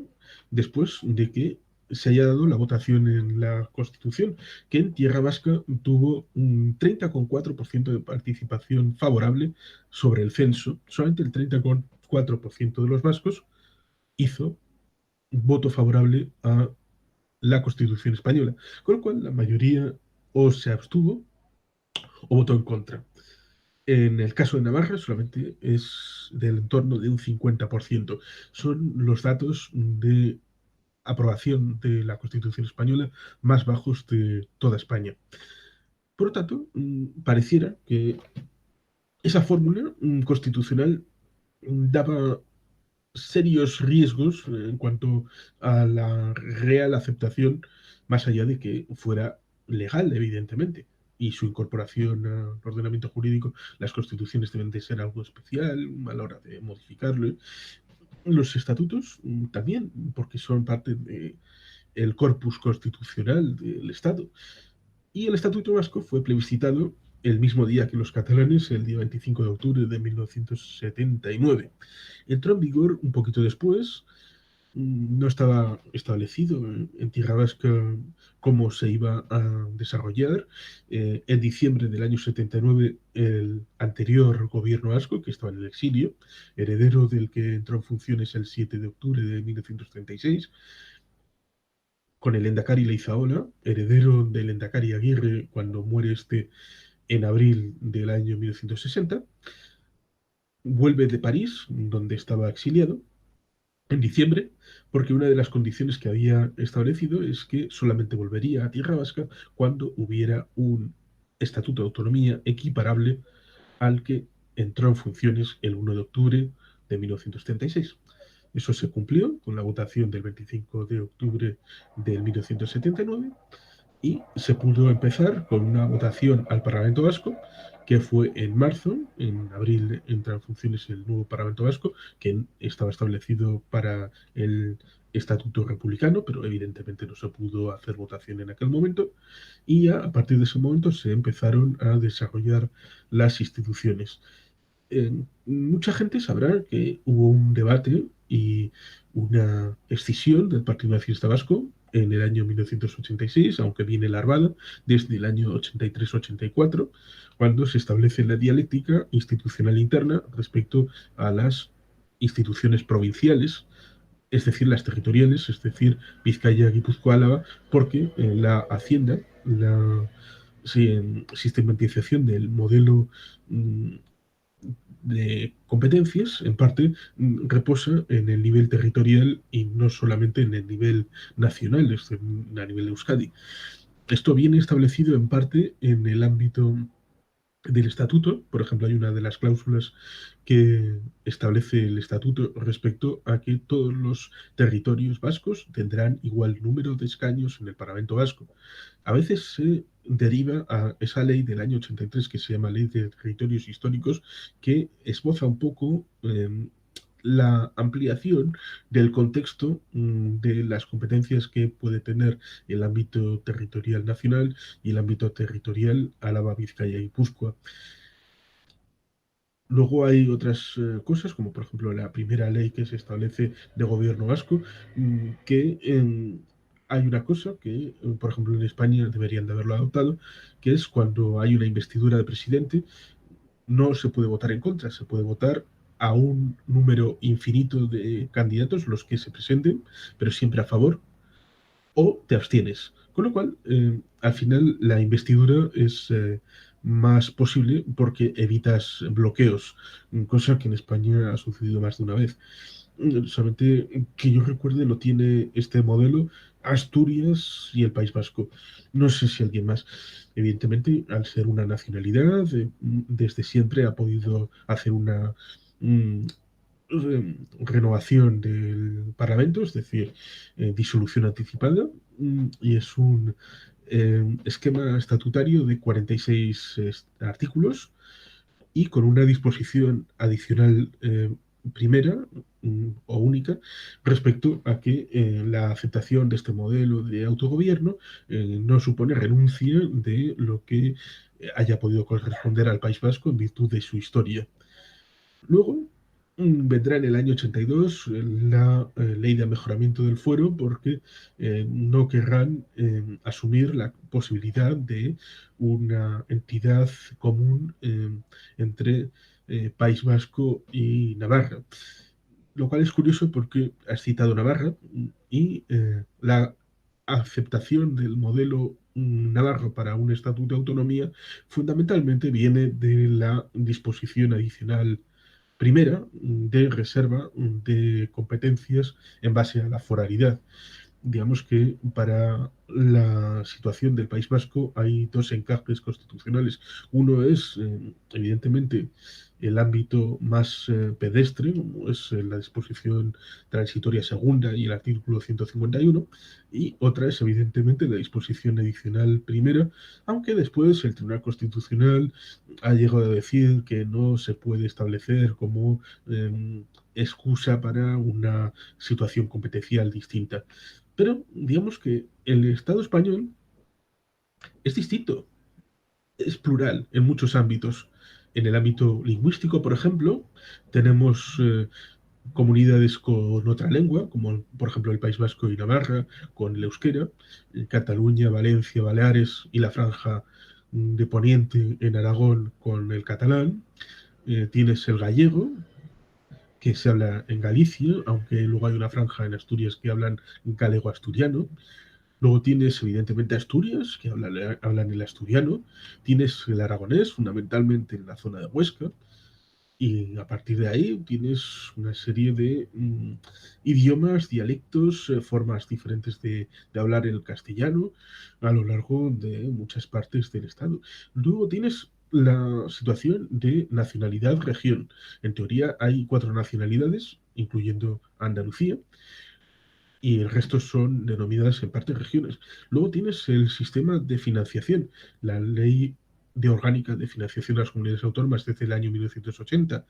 Speaker 2: después de que se haya dado la votación en la Constitución, que en Tierra Vasca tuvo un 30,4% de participación favorable sobre el censo. Solamente el 30,4% de los vascos hizo voto favorable a la Constitución española, con lo cual la mayoría o se abstuvo o votó en contra. En el caso de Navarra solamente es del entorno de un 50%. Son los datos de aprobación de la Constitución española más bajos de toda España. Por lo tanto, pareciera que esa fórmula constitucional daba serios riesgos en cuanto a la real aceptación, más allá de que fuera legal, evidentemente. Y su incorporación al ordenamiento jurídico, las constituciones deben de ser algo especial a la hora de modificarlo. Los estatutos también, porque son parte del corpus constitucional del Estado. Y el Estatuto Vasco fue plebiscitado el mismo día que los catalanes, el día 25 de octubre de 1979. Entró en vigor un poquito después, no estaba establecido en Tierra Vasca cómo se iba a desarrollar. En diciembre del año 79, el anterior gobierno vasco, que estaba en el exilio, heredero del que entró en funciones el 7 de octubre de 1936, con el Endacari Leizaola, heredero del Endacari Aguirre cuando muere este en abril del año 1960, vuelve de París, donde estaba exiliado, en diciembre, porque una de las condiciones que había establecido es que solamente volvería a Tierra Vasca cuando hubiera un estatuto de autonomía equiparable al que entró en funciones el 1 de octubre de 1936. Eso se cumplió con la votación del 25 de octubre de 1979 y se pudo empezar con una votación al Parlamento Vasco, que fue en marzo. En abril entra en funciones el nuevo Parlamento Vasco, que estaba establecido para el Estatuto Republicano, pero evidentemente no se pudo hacer votación en aquel momento, y ya a partir de ese momento se empezaron a desarrollar las instituciones. Mucha gente sabrá que hubo un debate y una escisión del Partido Nacionalista Vasco en el año 1986, aunque viene larvada desde el año 83-84, cuando se establece la dialéctica institucional interna respecto a las instituciones provinciales, es decir, las territoriales, es decir, Vizcaya, Guipúzcoa, Álava, porque la Hacienda, la sistematización del modelo de competencias, en parte, reposa en el nivel territorial y no solamente en el nivel nacional, es decir, a nivel de Euskadi. Esto viene establecido en parte en el ámbito del estatuto. Por ejemplo, hay una de las cláusulas que establece el estatuto respecto a que todos los territorios vascos tendrán igual número de escaños en el Parlamento Vasco. A veces se deriva a esa ley del año 83 que se llama Ley de Territorios Históricos, que esboza un poco la ampliación del contexto de las competencias que puede tener el ámbito territorial nacional y el ámbito territorial Álava, Vizcaya y Guipúzcoa. Luego hay otras cosas, como por ejemplo la primera ley que se establece de gobierno vasco, que hay una cosa que, por ejemplo, en España deberían de haberlo adoptado, que es cuando hay una investidura de presidente, no se puede votar en contra, se puede votar a un número infinito de candidatos, los que se presenten, pero siempre a favor, o te abstienes. Con lo cual, al final, la investidura es más posible porque evitas bloqueos, cosa que en España ha sucedido más de una vez. Solamente que yo recuerde, lo tiene este modelo Asturias y el País Vasco. No sé si alguien más. Evidentemente, al ser una nacionalidad, desde siempre ha podido hacer una mm, renovación del Parlamento, es decir, disolución anticipada, y es un esquema estatutario de 46 artículos y con una disposición adicional primera o única respecto a que la aceptación de este modelo de autogobierno no supone renuncia de lo que haya podido corresponder al País Vasco en virtud de su historia. Luego, Vendrá en el año 82 la ley de mejoramiento del fuero porque no querrán asumir la posibilidad de una entidad común entre País Vasco y Navarra. Lo cual es curioso porque has citado Navarra y la aceptación del modelo navarro para un estatuto de autonomía fundamentalmente viene de la disposición adicional primera de reserva de competencias en base a la foralidad. Digamos que para la situación del País Vasco hay dos encajes constitucionales. Uno es, evidentemente, el ámbito más pedestre, como es la disposición transitoria segunda y el artículo 151, y otra es, evidentemente, la disposición adicional primera, aunque después el Tribunal Constitucional ha llegado a decir que no se puede establecer como excusa para una situación competencial distinta. Pero digamos que el Estado español es distinto, es plural en muchos ámbitos. En el ámbito lingüístico, por ejemplo, tenemos comunidades con otra lengua, como por ejemplo el País Vasco y Navarra, con el euskera, Cataluña, Valencia, Baleares y la franja de Poniente en Aragón con el catalán. Tienes el gallego, que se habla en Galicia, aunque luego hay una franja en Asturias que hablan galego-asturiano. Luego tienes, evidentemente, Asturias, que hablan el asturiano. Tienes el aragonés, fundamentalmente en la zona de Huesca. Y a partir de ahí tienes una serie de idiomas, dialectos, formas diferentes de hablar el castellano a lo largo de muchas partes del estado. Luego tienes la situación de nacionalidad-región. En teoría hay cuatro nacionalidades, incluyendo Andalucía, y el resto son denominadas en parte regiones. Luego tienes el sistema de financiación, la ley de orgánica de financiación de las comunidades autónomas desde el año 1980,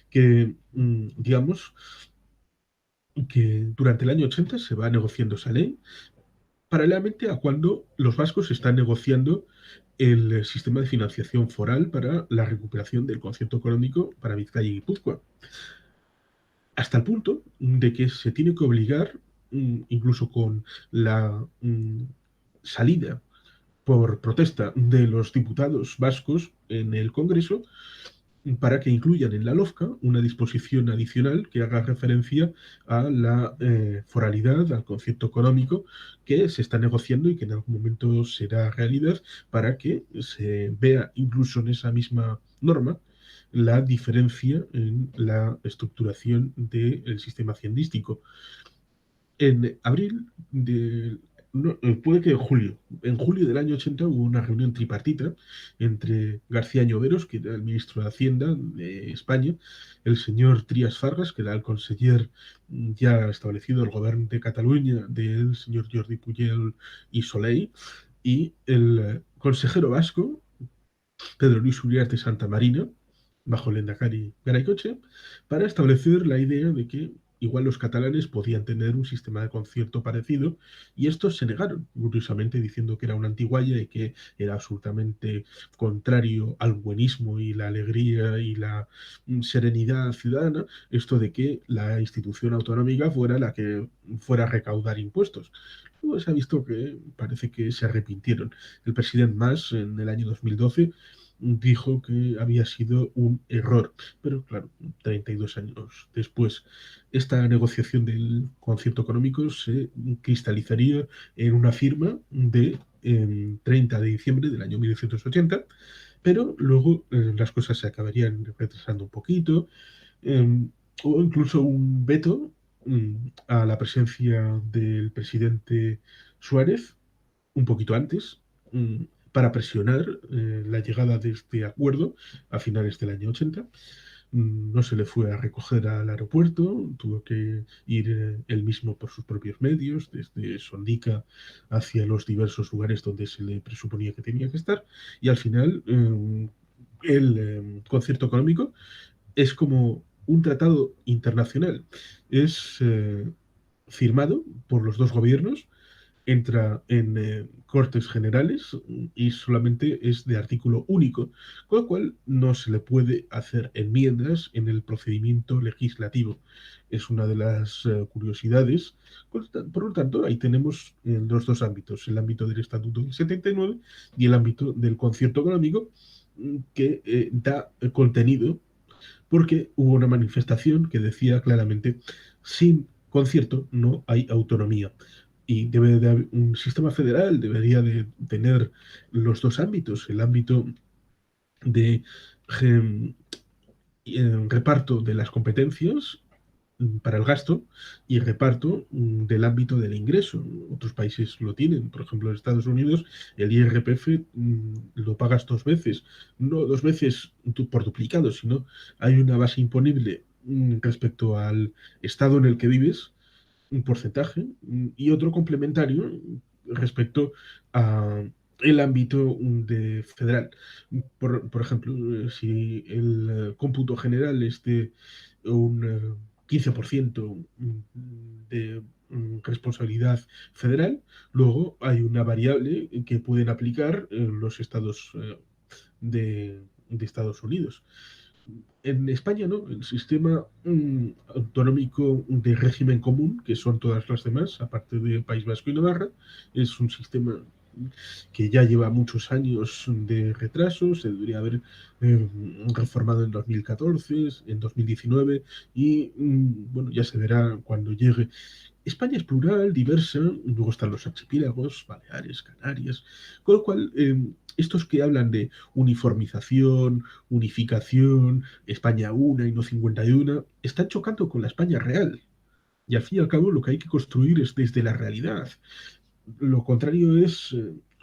Speaker 2: que, digamos, que durante el año 80 se va negociando esa ley, paralelamente a cuando los vascos están negociando el sistema de financiación foral para la recuperación del concierto económico para Vizcaya y Guipúzcoa, hasta el punto de que se tiene que obligar, incluso con la salida por protesta de los diputados vascos en el Congreso, para que incluyan en la LOFCA una disposición adicional que haga referencia a la foralidad, al concepto económico que se está negociando y que en algún momento será realidad, para que se vea incluso en esa misma norma la diferencia en la estructuración del sistema haciendístico. En abril de, no, puede que en julio del año 80 hubo una reunión tripartita entre García Lloveros, que era el ministro de Hacienda de España, el señor Trias Fargas, que era el conseller ya establecido del gobierno de Cataluña, del señor Jordi Puyol y Soleil, y el consejero vasco, Pedro Luis Uriarte Santamarina, bajo el Endacari Garaycoche, para establecer la idea de que igual los catalanes podían tener un sistema de concierto parecido, y estos se negaron, curiosamente diciendo que era una antigualla y que era absolutamente contrario al buenismo y la alegría y la serenidad ciudadana, esto de que la institución autonómica fuera la que fuera a recaudar impuestos. Luego se ha visto que parece que se arrepintieron. El presidente Mas en el año 2012 dijo que había sido un error. Pero claro, 32 años después, esta negociación del concierto económico se cristalizaría en una firma de 30 de diciembre del año 1980, pero luego las cosas se acabarían retrasando un poquito, eh, o incluso un veto a la presencia del presidente Suárez un poquito antes, para presionar la llegada de este acuerdo a finales del año 80. No se le fue a recoger al aeropuerto, tuvo que ir él mismo por sus propios medios, desde Sondica hacia los diversos lugares donde se le presuponía que tenía que estar, y al final el concierto económico es como un tratado internacional, es firmado por los dos gobiernos, entra en Cortes Generales y solamente es de artículo único, con lo cual no se le puede hacer enmiendas en el procedimiento legislativo. Es una de las curiosidades. Por lo tanto, ahí tenemos los dos ámbitos, el ámbito del Estatuto del 79 y el ámbito del concierto económico, que da contenido porque hubo una manifestación que decía claramente, sin concierto no hay autonomía. Y debe de haber un sistema federal debería de tener los dos ámbitos, el ámbito de em, reparto de las competencias para el gasto y reparto del ámbito del ingreso. Otros países lo tienen, por ejemplo, en Estados Unidos el IRPF lo pagas dos veces, no dos veces por duplicado, sino hay una base imponible respecto al estado en el que vives, un porcentaje, y otro complementario respecto a el ámbito de federal. Por ejemplo, si el cómputo general es de un 15% de responsabilidad federal, luego hay una variable que pueden aplicar los estados de Estados Unidos. En España, ¿no? El sistema autonómico de régimen común, que son todas las demás, aparte de País Vasco y Navarra, es un sistema que ya lleva muchos años de retraso, se debería haber eh, reformado en 2014, en 2019, y bueno, ya se verá cuando llegue. España es plural, diversa, luego están los archipiélagos, Baleares, Canarias, con lo cual estos que hablan de uniformización, unificación, España una y no 51, están chocando con la España real. Y al fin y al cabo lo que hay que construir es desde la realidad. Lo contrario es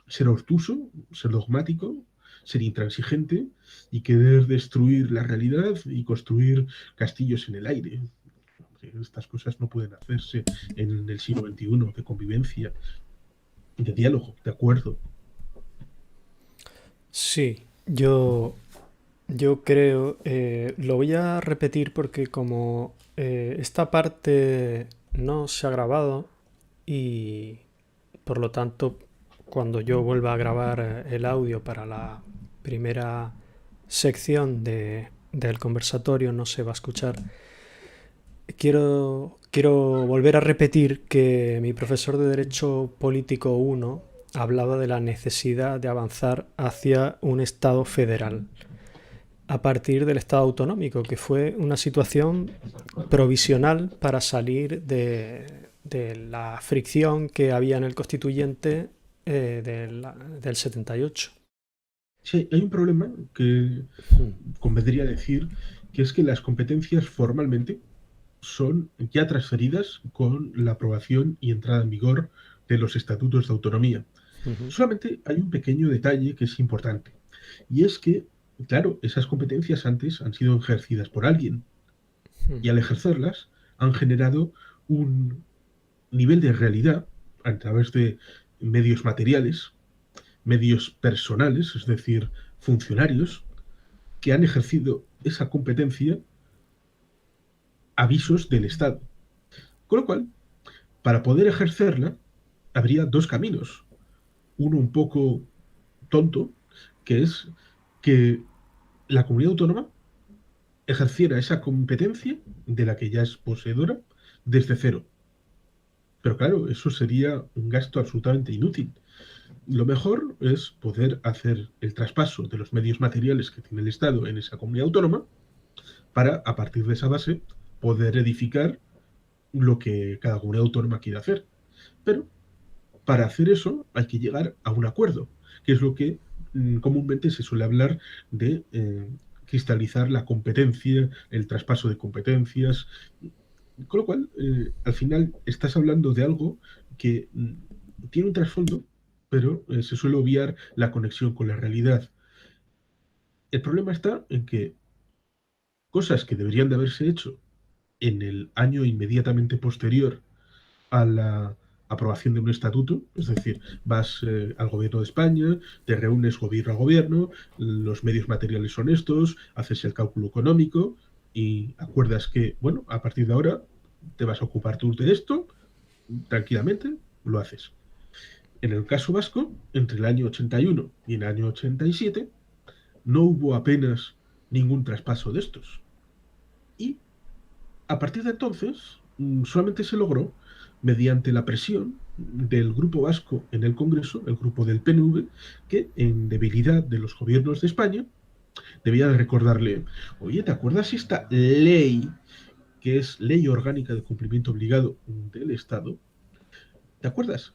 Speaker 2: ser obtuso, ser dogmático, ser intransigente y querer destruir la realidad y construir castillos en el aire. Estas cosas no pueden hacerse en el siglo XXI, de convivencia, de diálogo, de acuerdo.
Speaker 1: Sí, yo creo, lo voy a repetir porque como esta parte no se ha grabado y por lo tanto cuando yo vuelva a grabar el audio para la primera sección del conversatorio no se va a escuchar. Quiero volver a repetir que mi profesor de Derecho Político 1 hablaba de la necesidad de avanzar hacia un Estado federal a partir del Estado autonómico, que fue una situación provisional para salir de la fricción que había en el constituyente del 78.
Speaker 2: Sí, hay un problema que convendría decir, que es que las competencias formalmente son ya transferidas con la aprobación y entrada en vigor de los estatutos de autonomía.
Speaker 1: Uh-huh.
Speaker 2: Solamente hay un pequeño detalle que es importante, y es que, claro, esas competencias antes han sido ejercidas por alguien, y al ejercerlas han generado un nivel de realidad a través de medios materiales, medios personales, es decir, funcionarios, que han ejercido esa competencia avisos del Estado. Con lo cual, para poder ejercerla, habría dos caminos. Uno un poco tonto, que es que la comunidad autónoma ejerciera esa competencia de la que ya es poseedora desde cero. Pero claro, eso sería un gasto absolutamente inútil. Lo mejor es poder hacer el traspaso de los medios materiales que tiene el Estado en esa comunidad autónoma para, a partir de esa base, poder edificar lo que cada comunidad autónoma quiere hacer. Pero para hacer eso hay que llegar a un acuerdo, que es lo que comúnmente se suele hablar de cristalizar la competencia, el traspaso de competencias. Con lo cual, al final estás hablando de algo que tiene un trasfondo, pero se suele obviar la conexión con la realidad. El problema está en que cosas que deberían de haberse hecho en el año inmediatamente posterior a la aprobación de un estatuto, es decir, vas al gobierno de España, te reúnes gobierno a gobierno, los medios materiales son estos, haces el cálculo económico y acuerdas que, bueno, a partir de ahora te vas a ocupar tú de esto, tranquilamente, lo haces. En el caso vasco, entre el año 81 y el año 87, no hubo apenas ningún traspaso de estos. Y a partir de entonces, solamente se logró mediante la presión del grupo vasco en el Congreso, el grupo del PNV, que en debilidad de los gobiernos de España, debía de recordarle, oye, ¿te acuerdas esta ley, que es Ley Orgánica de Cumplimiento Obligado del Estado? ¿Te acuerdas?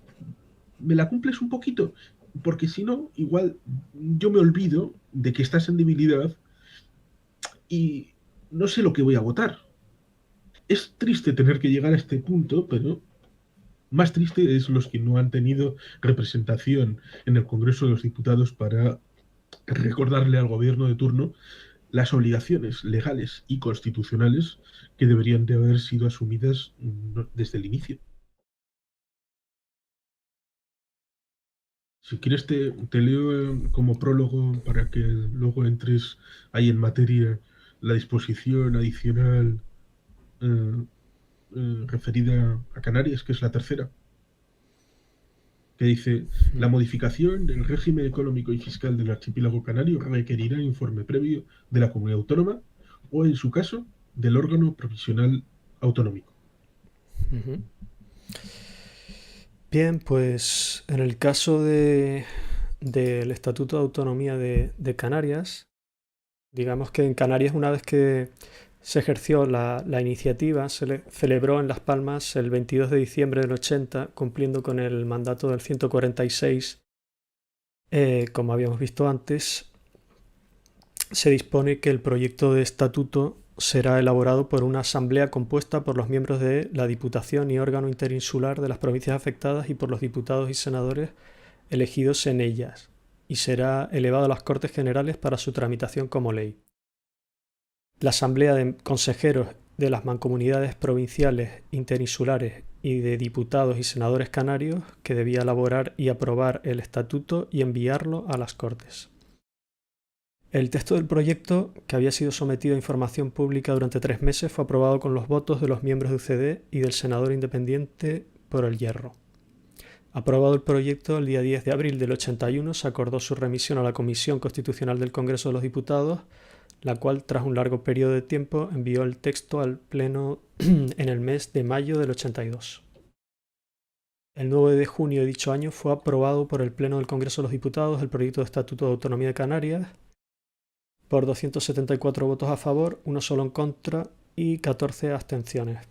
Speaker 2: ¿Me la cumples un poquito? Porque si no, igual yo me olvido de que estás en debilidad y no sé lo que voy a votar. Es triste tener que llegar a este punto, pero más triste es los que no han tenido representación en el Congreso de los Diputados para recordarle al gobierno de turno las obligaciones legales y constitucionales que deberían de haber sido asumidas desde el inicio. Si quieres te leo como prólogo para que luego entres ahí en materia la disposición adicional eh, referida a Canarias, que es la tercera, que dice, la modificación del régimen económico y fiscal del archipiélago canario requerirá informe previo de la comunidad autónoma o, en su caso, del órgano provisional autonómico.
Speaker 1: Bien, pues en el caso del Estatuto de Autonomía de Canarias, digamos que en Canarias, una vez que se ejerció la iniciativa, se celebró en Las Palmas el 22 de diciembre del 80, cumpliendo con el mandato del 146. Como habíamos visto antes, se dispone que el proyecto de estatuto será elaborado por una asamblea compuesta por los miembros de la Diputación y órgano interinsular de las provincias afectadas y por los diputados y senadores elegidos en ellas, y será elevado a las Cortes Generales para su tramitación como ley. La asamblea de consejeros de las mancomunidades provinciales, interinsulares y de diputados y senadores canarios, que debía elaborar y aprobar el estatuto y enviarlo a las Cortes. El texto del proyecto, que había sido sometido a información pública durante 3 meses, fue aprobado con los votos de los miembros de UCD y del senador independiente por el Hierro. Aprobado el proyecto, el día 10 de abril del 81 se acordó su remisión a la Comisión Constitucional del Congreso de los Diputados, la cual, tras un largo periodo de tiempo, envió el texto al Pleno en el mes de mayo del 82. El 9 de junio de dicho año fue aprobado por el Pleno del Congreso de los Diputados el proyecto de Estatuto de Autonomía de Canarias, por 274 votos a favor, 1 solo en contra y 14 abstenciones.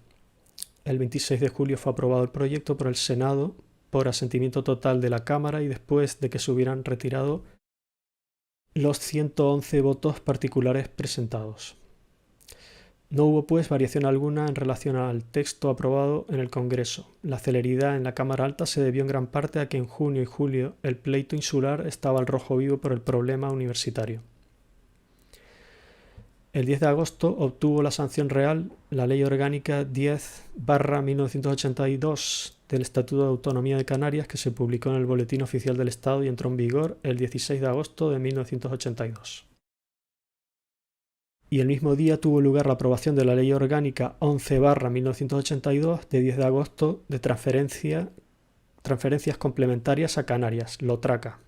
Speaker 1: El 26 de julio fue aprobado el proyecto por el Senado por asentimiento total de la Cámara y después de que se hubieran retirado los 111 votos particulares presentados. No hubo, pues, variación alguna en relación al texto aprobado en el Congreso. La celeridad en la Cámara Alta se debió en gran parte a que en junio y julio el pleito insular estaba al rojo vivo por el problema universitario. El 10 de agosto obtuvo la sanción real la Ley Orgánica 10/1982 del Estatuto de Autonomía de Canarias, que se publicó en el Boletín Oficial del Estado y entró en vigor el 16 de agosto de 1982. Y el mismo día tuvo lugar la aprobación de la Ley Orgánica 11/1982 de 10 de agosto de transferencias complementarias a Canarias, LOTRACA.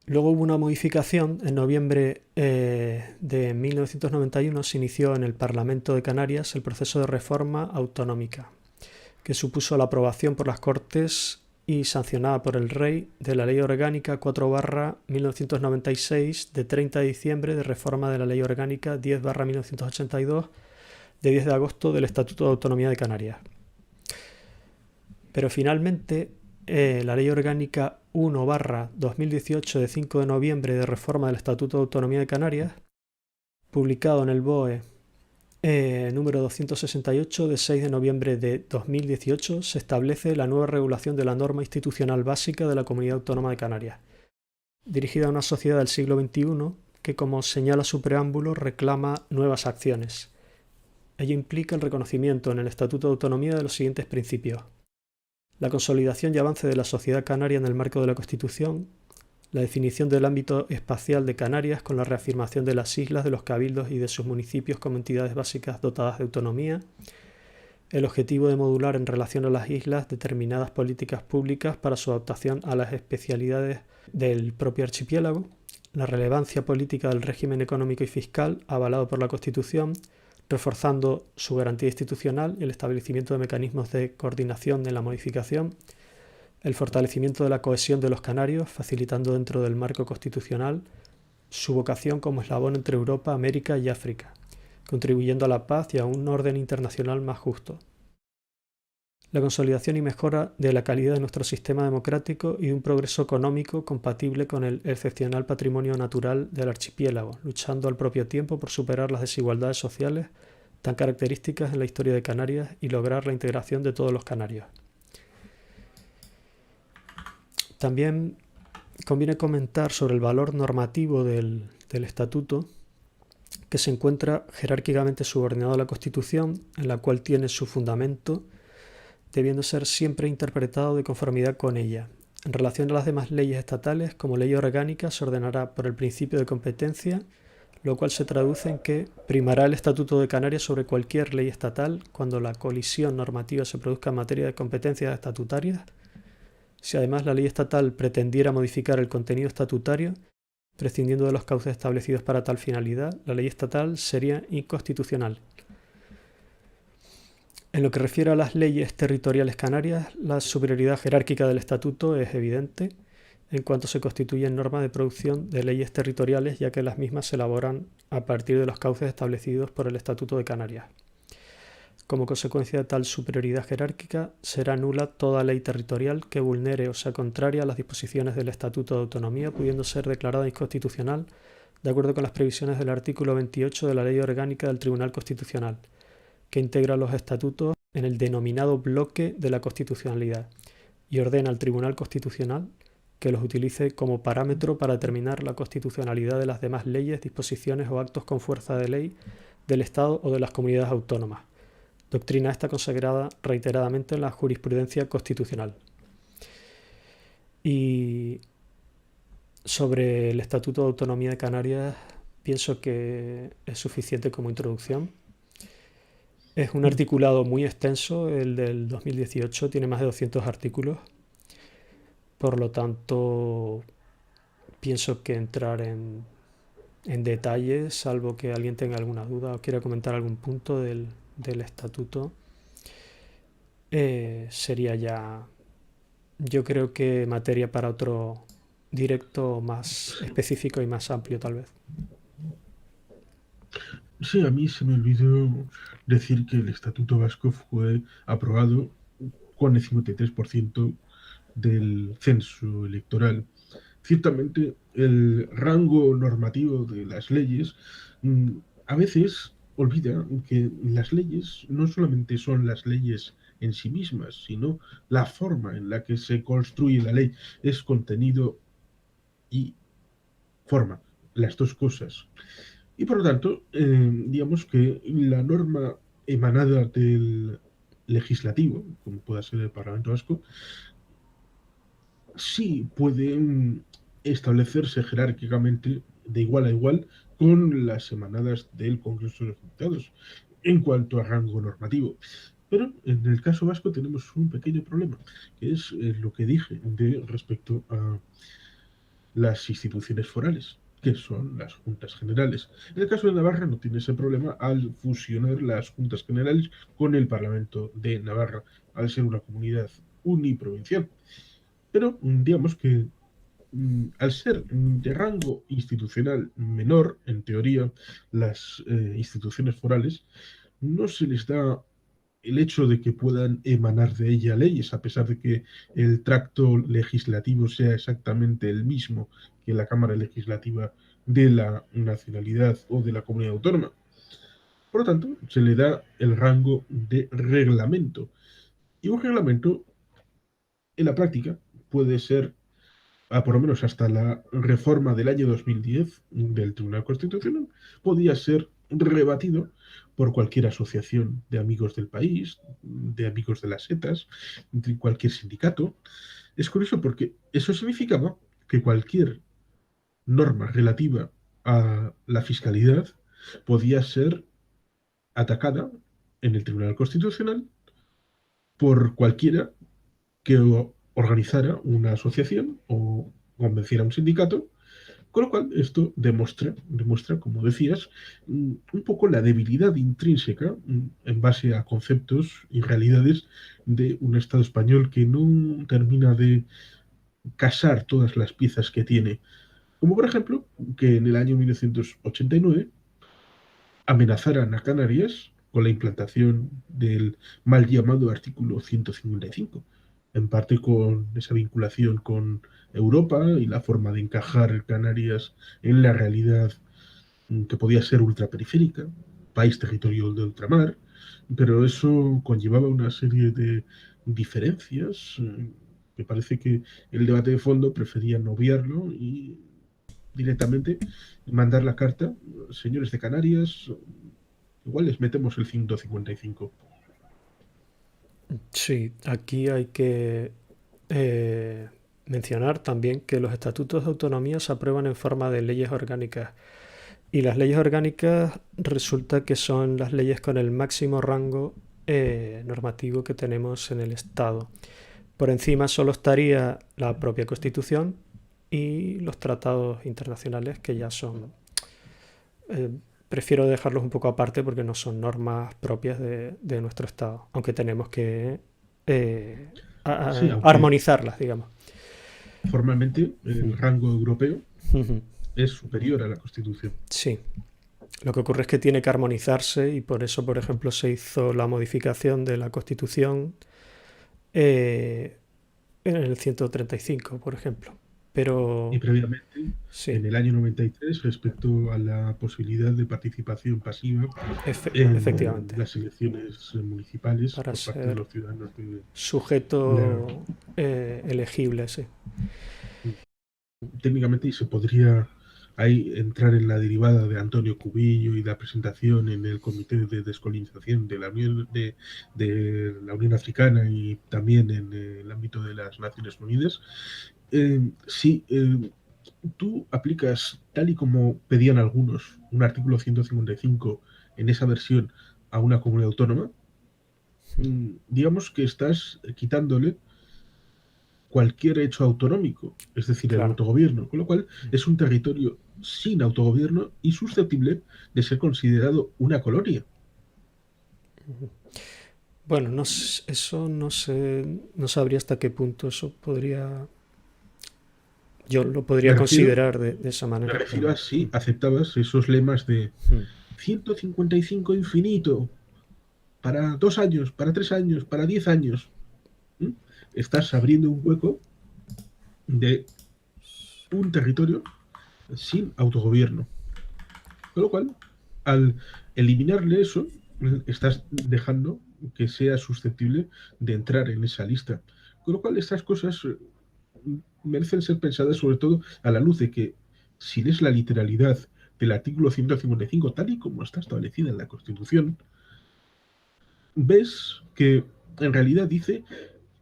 Speaker 1: Luego hubo una modificación. En noviembre de 1991 se inició en el Parlamento de Canarias el proceso de reforma autonómica, que supuso la aprobación por las Cortes y sancionada por el Rey de la Ley Orgánica 4/1996 de 30 de diciembre de reforma de la Ley Orgánica 10/1982 de 10 de agosto del Estatuto de Autonomía de Canarias. Pero finalmente la Ley Orgánica 1/2018 de 5 de noviembre de reforma del Estatuto de Autonomía de Canarias, publicado en el BOE número 268 de 6 de noviembre de 2018, se establece la nueva regulación de la norma institucional básica de la Comunidad Autónoma de Canarias, dirigida a una sociedad del siglo XXI que, como señala su preámbulo, reclama nuevas acciones. Ello implica el reconocimiento en el Estatuto de Autonomía de los siguientes principios: la consolidación y avance de la sociedad canaria en el marco de la Constitución, la definición del ámbito espacial de Canarias con la reafirmación de las islas, de los cabildos y de sus municipios como entidades básicas dotadas de autonomía, el objetivo de modular en relación a las islas determinadas políticas públicas para su adaptación a las especialidades del propio archipiélago, la relevancia política del régimen económico y fiscal avalado por la Constitución, reforzando su garantía institucional y el establecimiento de mecanismos de coordinación en la modificación, el fortalecimiento de la cohesión de los canarios, facilitando dentro del marco constitucional su vocación como eslabón entre Europa, América y África, contribuyendo a la paz y a un orden internacional más justo. La consolidación y mejora de la calidad de nuestro sistema democrático y de un progreso económico compatible con el excepcional patrimonio natural del archipiélago, luchando al propio tiempo por superar las desigualdades sociales tan características en la historia de Canarias y lograr la integración de todos los canarios. También conviene comentar sobre el valor normativo del estatuto, que se encuentra jerárquicamente subordinado a la Constitución, en la cual tiene su fundamento, debiendo ser siempre interpretado de conformidad con ella. En relación a las demás leyes estatales, como ley orgánica, se ordenará por el principio de competencia, lo cual se traduce en que primará el Estatuto de Canarias sobre cualquier ley estatal cuando la colisión normativa se produzca en materia de competencias estatutarias. Si además la ley estatal pretendiera modificar el contenido estatutario, prescindiendo de los cauces establecidos para tal finalidad, la ley estatal sería inconstitucional. En lo que refiere a las leyes territoriales canarias, la superioridad jerárquica del estatuto es evidente en cuanto se constituyen normas de producción de leyes territoriales, ya que las mismas se elaboran a partir de los cauces establecidos por el Estatuto de Canarias. Como consecuencia de tal superioridad jerárquica, será nula toda ley territorial que vulnere o sea contraria a las disposiciones del Estatuto de Autonomía, pudiendo ser declarada inconstitucional de acuerdo con las previsiones del artículo 28 de la Ley Orgánica del Tribunal Constitucional, que integra los estatutos en el denominado bloque de la constitucionalidad y ordena al Tribunal Constitucional que los utilice como parámetro para determinar la constitucionalidad de las demás leyes, disposiciones o actos con fuerza de ley del Estado o de las comunidades autónomas. Doctrina esta consagrada reiteradamente en la jurisprudencia constitucional. Y sobre el Estatuto de Autonomía de Canarias, pienso que es suficiente como introducción. Es un articulado muy extenso, el del 2018 tiene más de 200 artículos, por lo tanto pienso que entrar en detalles, salvo que alguien tenga alguna duda o quiera comentar algún punto del estatuto, sería ya, yo creo que materia para otro directo más específico y más amplio tal vez.
Speaker 2: Sí, a mí se me olvidó decir que el Estatuto Vasco fue aprobado con el 53% del censo electoral. Ciertamente, el rango normativo de las leyes a veces olvida que las leyes no solamente son las leyes en sí mismas, sino la forma en la que se construye la ley. Es contenido y forma, las dos cosas. Y por lo tanto, digamos que la norma emanada del legislativo, como pueda ser el Parlamento Vasco, sí puede establecerse jerárquicamente de igual a igual con las emanadas del Congreso de los Diputados en cuanto a rango normativo. Pero en el caso vasco tenemos un pequeño problema, que es lo que dije respecto a las instituciones forales, que son las juntas generales. En el caso de Navarra no tiene ese problema al fusionar las juntas generales con el Parlamento de Navarra, al ser una comunidad uniprovincial. Pero digamos que al ser de rango institucional menor, en teoría, las instituciones forales, no se les da el hecho de que puedan emanar de ella leyes, a pesar de que el tracto legislativo sea exactamente el mismo que la Cámara Legislativa de la nacionalidad o de la comunidad autónoma. Por lo tanto, se le da el rango de reglamento. Y un reglamento, en la práctica, puede ser por lo menos hasta la reforma del año 2010 del Tribunal Constitucional, podía ser rebatido por cualquier asociación de amigos del país, de amigos de las setas, de cualquier sindicato. Es curioso porque eso significaba que cualquier norma relativa a la fiscalidad podía ser atacada en el Tribunal Constitucional por cualquiera que organizara una asociación o convenciera a un sindicato, con lo cual esto demuestra, como decías, un poco la debilidad intrínseca en base a conceptos y realidades de un Estado español que no termina de casar todas las piezas que tiene. Como por ejemplo, que en el año 1989 amenazaran a Canarias con la implantación del mal llamado artículo 155, en parte con esa vinculación con Europa y la forma de encajar Canarias en la realidad que podía ser ultraperiférica, país territorial de ultramar, pero eso conllevaba una serie de diferencias que parece que el debate de fondo prefería no obviarlo y directamente mandar la carta, señores de Canarias, igual les metemos el 155.
Speaker 1: Sí, aquí hay que mencionar también que los estatutos de autonomía se aprueban en forma de leyes orgánicas y las leyes orgánicas resulta que son las leyes con el máximo rango normativo que tenemos en el Estado. Por encima solo estaría la propia Constitución y los tratados internacionales que ya son... eh, prefiero dejarlos un poco aparte porque no son normas propias de nuestro Estado, aunque tenemos que
Speaker 2: Sí, aunque
Speaker 1: armonizarlas, digamos.
Speaker 2: formalmente el rango europeo
Speaker 1: Ujú.
Speaker 2: es superior a la Constitución.
Speaker 1: Sí, lo que ocurre es que tiene que armonizarse y por eso, por ejemplo, se hizo la modificación de la Constitución eh, en el 135, por ejemplo.
Speaker 2: Y
Speaker 1: Pero
Speaker 2: previamente,
Speaker 1: sí,
Speaker 2: en el año 93, respecto a la posibilidad de participación pasiva en
Speaker 1: efectivamente,
Speaker 2: las elecciones municipales
Speaker 1: para
Speaker 2: por parte de
Speaker 1: ser
Speaker 2: los ciudadanos de la...
Speaker 1: sujeto elegible, sí.
Speaker 2: Técnicamente, y se podría ahí entrar en la derivada de Antonio Cubillo y la presentación en el Comité de Descolonización de la Unión Africana y también en el ámbito de las Naciones Unidas. Sí, tú aplicas, tal y como pedían algunos, un artículo 155 en esa versión a una comunidad autónoma, digamos que estás quitándole cualquier hecho autonómico, es decir, el
Speaker 1: Claro.
Speaker 2: autogobierno, con lo cual es un territorio sin autogobierno y susceptible de ser considerado una colonia.
Speaker 1: Bueno, no, eso no sé, no sabría hasta qué punto eso podría, yo lo podría
Speaker 2: Me refiero,
Speaker 1: considerar de esa
Speaker 2: me
Speaker 1: manera,
Speaker 2: refiero
Speaker 1: pero
Speaker 2: a si aceptabas esos lemas de
Speaker 1: mm,
Speaker 2: 155 infinito, para 2 años, para 3 años, para 10 años. ¿Mm? Estás abriendo un hueco de un territorio sin autogobierno. Con lo cual, al eliminarle eso, estás dejando que sea susceptible de entrar en esa lista. Con lo cual, estas cosas merecen ser pensadas sobre todo a la luz de que si lees la literalidad del artículo 155 tal y como está establecida en la Constitución, ves que en realidad dice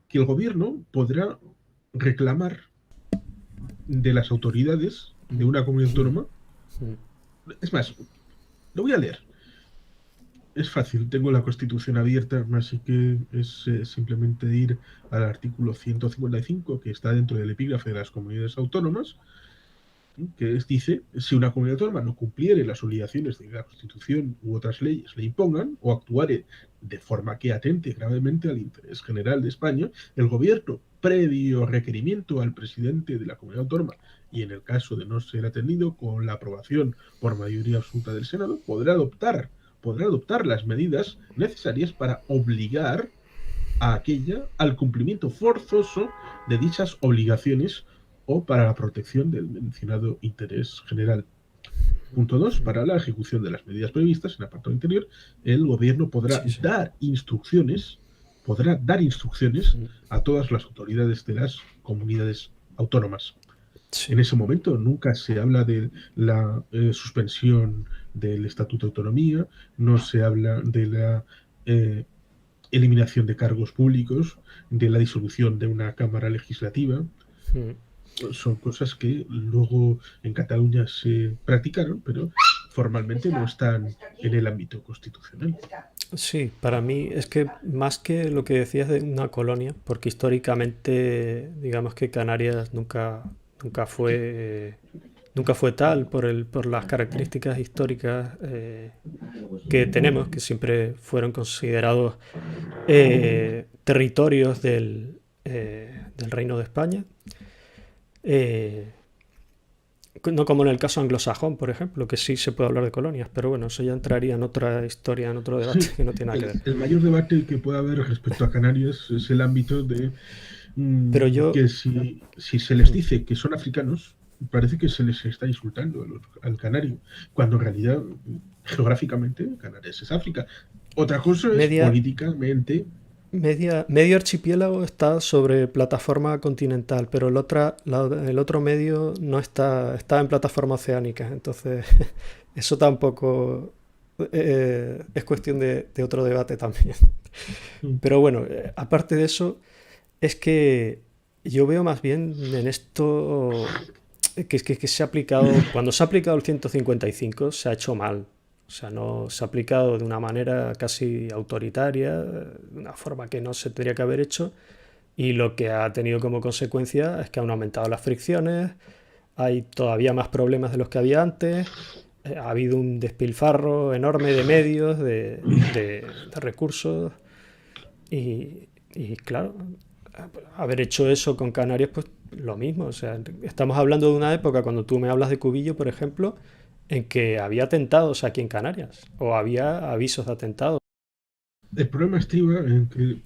Speaker 2: que el gobierno podrá reclamar de las autoridades de una comunidad autónoma.
Speaker 1: mm,
Speaker 2: Es más, lo voy a leer. Es fácil, tengo la Constitución abierta, así que es simplemente ir al artículo 155, que está dentro del epígrafe de las comunidades autónomas, dice, si una comunidad autónoma no cumpliere las obligaciones de la Constitución u otras leyes le impongan, o actuare de forma que atente gravemente al interés general de España, el gobierno, previo requerimiento al presidente de la comunidad autónoma, y en el caso de no ser atendido, con la aprobación por mayoría absoluta del Senado, podrá adoptar las medidas necesarias para obligar a aquella al cumplimiento forzoso de dichas obligaciones o para la protección del mencionado interés general. Punto 2. Para la ejecución de las medidas previstas en el apartado interior, el gobierno podrá
Speaker 1: sí, sí,
Speaker 2: dar instrucciones
Speaker 1: mm,
Speaker 2: a todas las autoridades de las comunidades autónomas. En
Speaker 1: sí,
Speaker 2: ese momento nunca se habla de la suspensión del Estatuto de Autonomía, no se habla de la eh, eliminación de cargos públicos, de la disolución de una Cámara Legislativa.
Speaker 1: mm,
Speaker 2: Son cosas que luego en Cataluña se practicaron, pero formalmente no están en el ámbito constitucional.
Speaker 1: Sí, para mí es que más que lo que decías de una colonia, porque históricamente digamos que Canarias nunca nunca fue tal por las características históricas que tenemos, que siempre fueron considerados territorios del Reino de España. Eh, no como en el caso anglosajón, por ejemplo, que sí se puede hablar de colonias, pero bueno, eso ya entraría en otra historia, en otro debate que no tiene nada que ver.
Speaker 2: El mayor debate que puede haber respecto a Canarias es el ámbito de
Speaker 1: Pero yo,
Speaker 2: que si se les dice que son africanos, parece que se les está insultando al canario, cuando en realidad, geográficamente, Canarias es África. Otra cosa es
Speaker 1: media,
Speaker 2: políticamente.
Speaker 1: medio archipiélago está sobre plataforma continental, pero el otro medio no está en plataforma oceánica, entonces eso tampoco es cuestión de otro debate también.
Speaker 2: mm,
Speaker 1: Pero bueno, aparte de eso, es que yo veo más bien en esto que se ha aplicado, cuando se ha aplicado el 155 se ha hecho mal. O sea, no se ha aplicado de una manera casi autoritaria, de una forma que no se tendría que haber hecho, y lo que ha tenido como consecuencia es que han aumentado las fricciones, hay todavía más problemas de los que había antes, ha habido un despilfarro enorme de medios, de recursos, y claro, haber hecho eso con Canarias, pues lo mismo. O sea, estamos hablando de una época, cuando tú me hablas de Cubillo, por ejemplo, en que había atentados aquí en Canarias, o había avisos de atentados.
Speaker 2: El problema estriba en que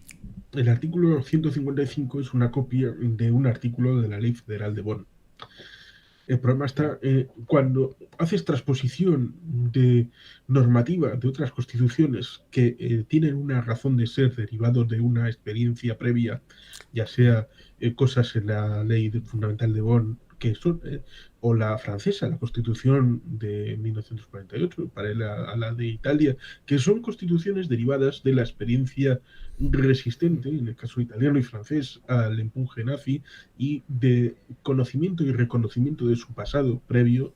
Speaker 2: el artículo 155 es una copia de un artículo de la Ley Federal de Bonn. El problema está cuando haces transposición de normativa de otras constituciones que tienen una razón de ser derivado de una experiencia previa, ya sea cosas en la ley fundamental de Bonn, que son, o la francesa, la constitución de 1948, paralela a la de Italia, que son constituciones derivadas de la experiencia resistente, en el caso italiano y francés, al empuje nazi y de conocimiento y reconocimiento de su pasado previo,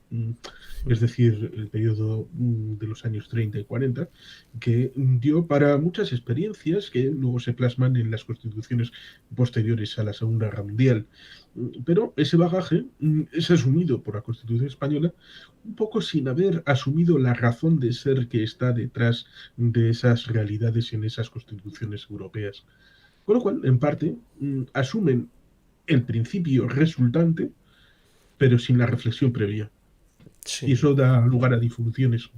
Speaker 2: es decir, el periodo de los años 30 y 40, que dio para muchas experiencias que luego se plasman en las constituciones posteriores a la Segunda Guerra Mundial. Pero ese bagaje es asumido por la Constitución española un poco sin haber asumido la razón de ser que está detrás de esas realidades en esas constituciones europeas. Con lo cual, en parte, asumen el principio resultante, pero sin la reflexión previa. Y
Speaker 1: Sí,
Speaker 2: eso da lugar a disfunciones.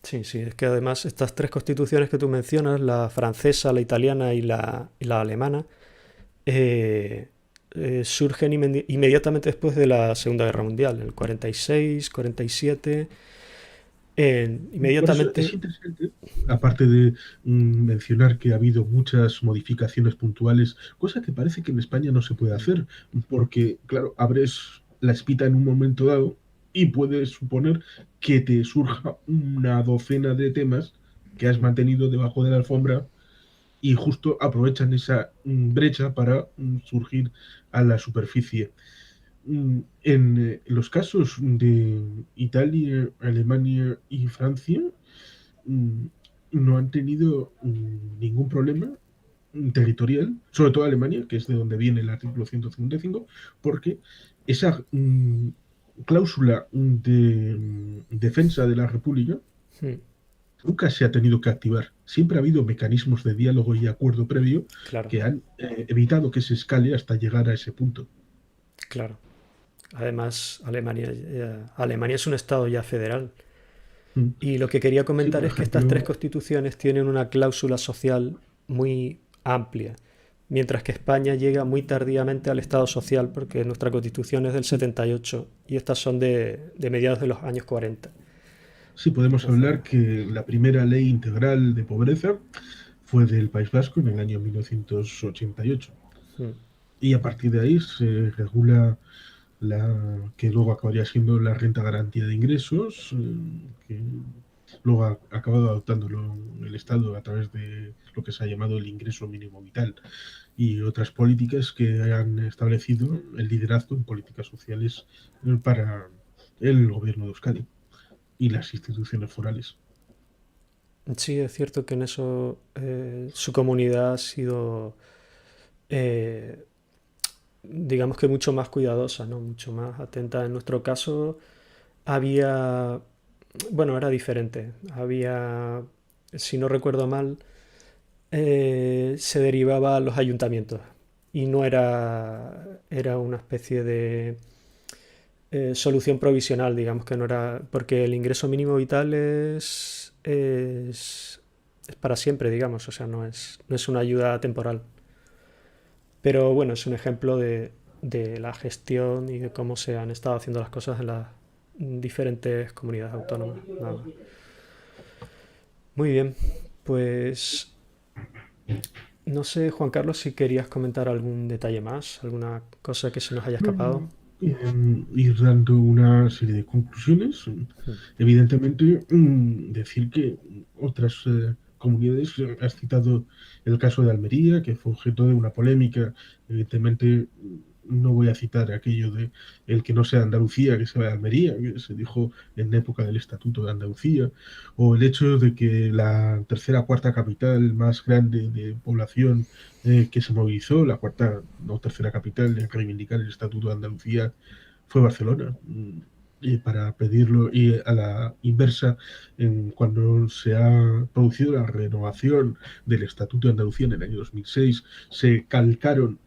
Speaker 1: sí, sí. Es que además estas tres constituciones que tú mencionas, la francesa, la italiana y la alemana, eh, surgen inmediatamente después de la Segunda Guerra Mundial, en el 46, 47.
Speaker 2: Por eso es
Speaker 1: Inmediatamente.
Speaker 2: interesante, aparte de mencionar que ha habido muchas modificaciones puntuales, cosa que parece que en España no se puede hacer, porque, claro, abres la espita en un momento dado y puedes suponer que te surja una docena de temas que has mantenido debajo de la alfombra y justo aprovechan esa brecha para surgir a la superficie. En los casos de Italia, Alemania y Francia, mm, no han tenido ningún problema territorial, sobre todo Alemania, que es de donde viene el artículo 155, porque esa cláusula de defensa de la República
Speaker 1: Hmm,
Speaker 2: nunca se ha tenido que activar. Siempre ha habido mecanismos de diálogo y acuerdo previo
Speaker 1: claro,
Speaker 2: que han evitado que se escale hasta llegar a ese punto.
Speaker 1: claro. Además, Alemania es un estado ya federal.
Speaker 2: Mm.
Speaker 1: Y lo que quería
Speaker 2: Sí,
Speaker 1: comentar
Speaker 2: por
Speaker 1: es que estas tres
Speaker 2: ejemplo,
Speaker 1: constituciones tienen una cláusula social muy amplia, mientras que España llega muy tardíamente al Estado social, porque nuestra constitución es del 78 y estas son de mediados de los años 40.
Speaker 2: sí podemos
Speaker 1: Entonces,
Speaker 2: hablar que la primera ley integral de pobreza fue del País Vasco en el año 1988.
Speaker 1: mm,
Speaker 2: Y a partir de ahí se regula la que luego acabaría siendo la renta garantía de ingresos, que luego ha acabado adoptándolo el Estado a través de lo que se ha llamado el ingreso mínimo vital y otras políticas que han establecido el liderazgo en políticas sociales para el gobierno de Euskadi. y las instituciones forales.
Speaker 1: Sí, es cierto que en eso su comunidad ha sido, eh, digamos que mucho más cuidadosa, ¿no? Mucho más atenta. En nuestro caso había, bueno, era diferente. Había, si no recuerdo mal, se derivaba a los ayuntamientos y no era una especie de solución provisional, digamos que no era, porque el ingreso mínimo vital es para siempre, digamos, o sea, no es una ayuda temporal. Pero bueno, es un ejemplo de la gestión y de cómo se han estado haciendo las cosas en las diferentes comunidades autónomas. Nada más. Muy bien, pues no sé, Juan Carlos, si querías comentar algún detalle más, alguna cosa que se nos haya escapado.
Speaker 2: No, ir dando una serie de conclusiones. Evidentemente, decir que otras comunidades, has citado el caso de Almería, que fue objeto de una polémica. Evidentemente, no voy a citar aquello de el que no sea Andalucía, que sea Almería, que se dijo en época del Estatuto de Andalucía, o el hecho de que la tercera o cuarta capital más grande de población que se movilizó, la cuarta o tercera capital en reivindicar el Estatuto de Andalucía, fue Barcelona. Y para pedirlo, y a la inversa, cuando se ha producido la renovación del Estatuto de Andalucía en el año 2006, se calcaron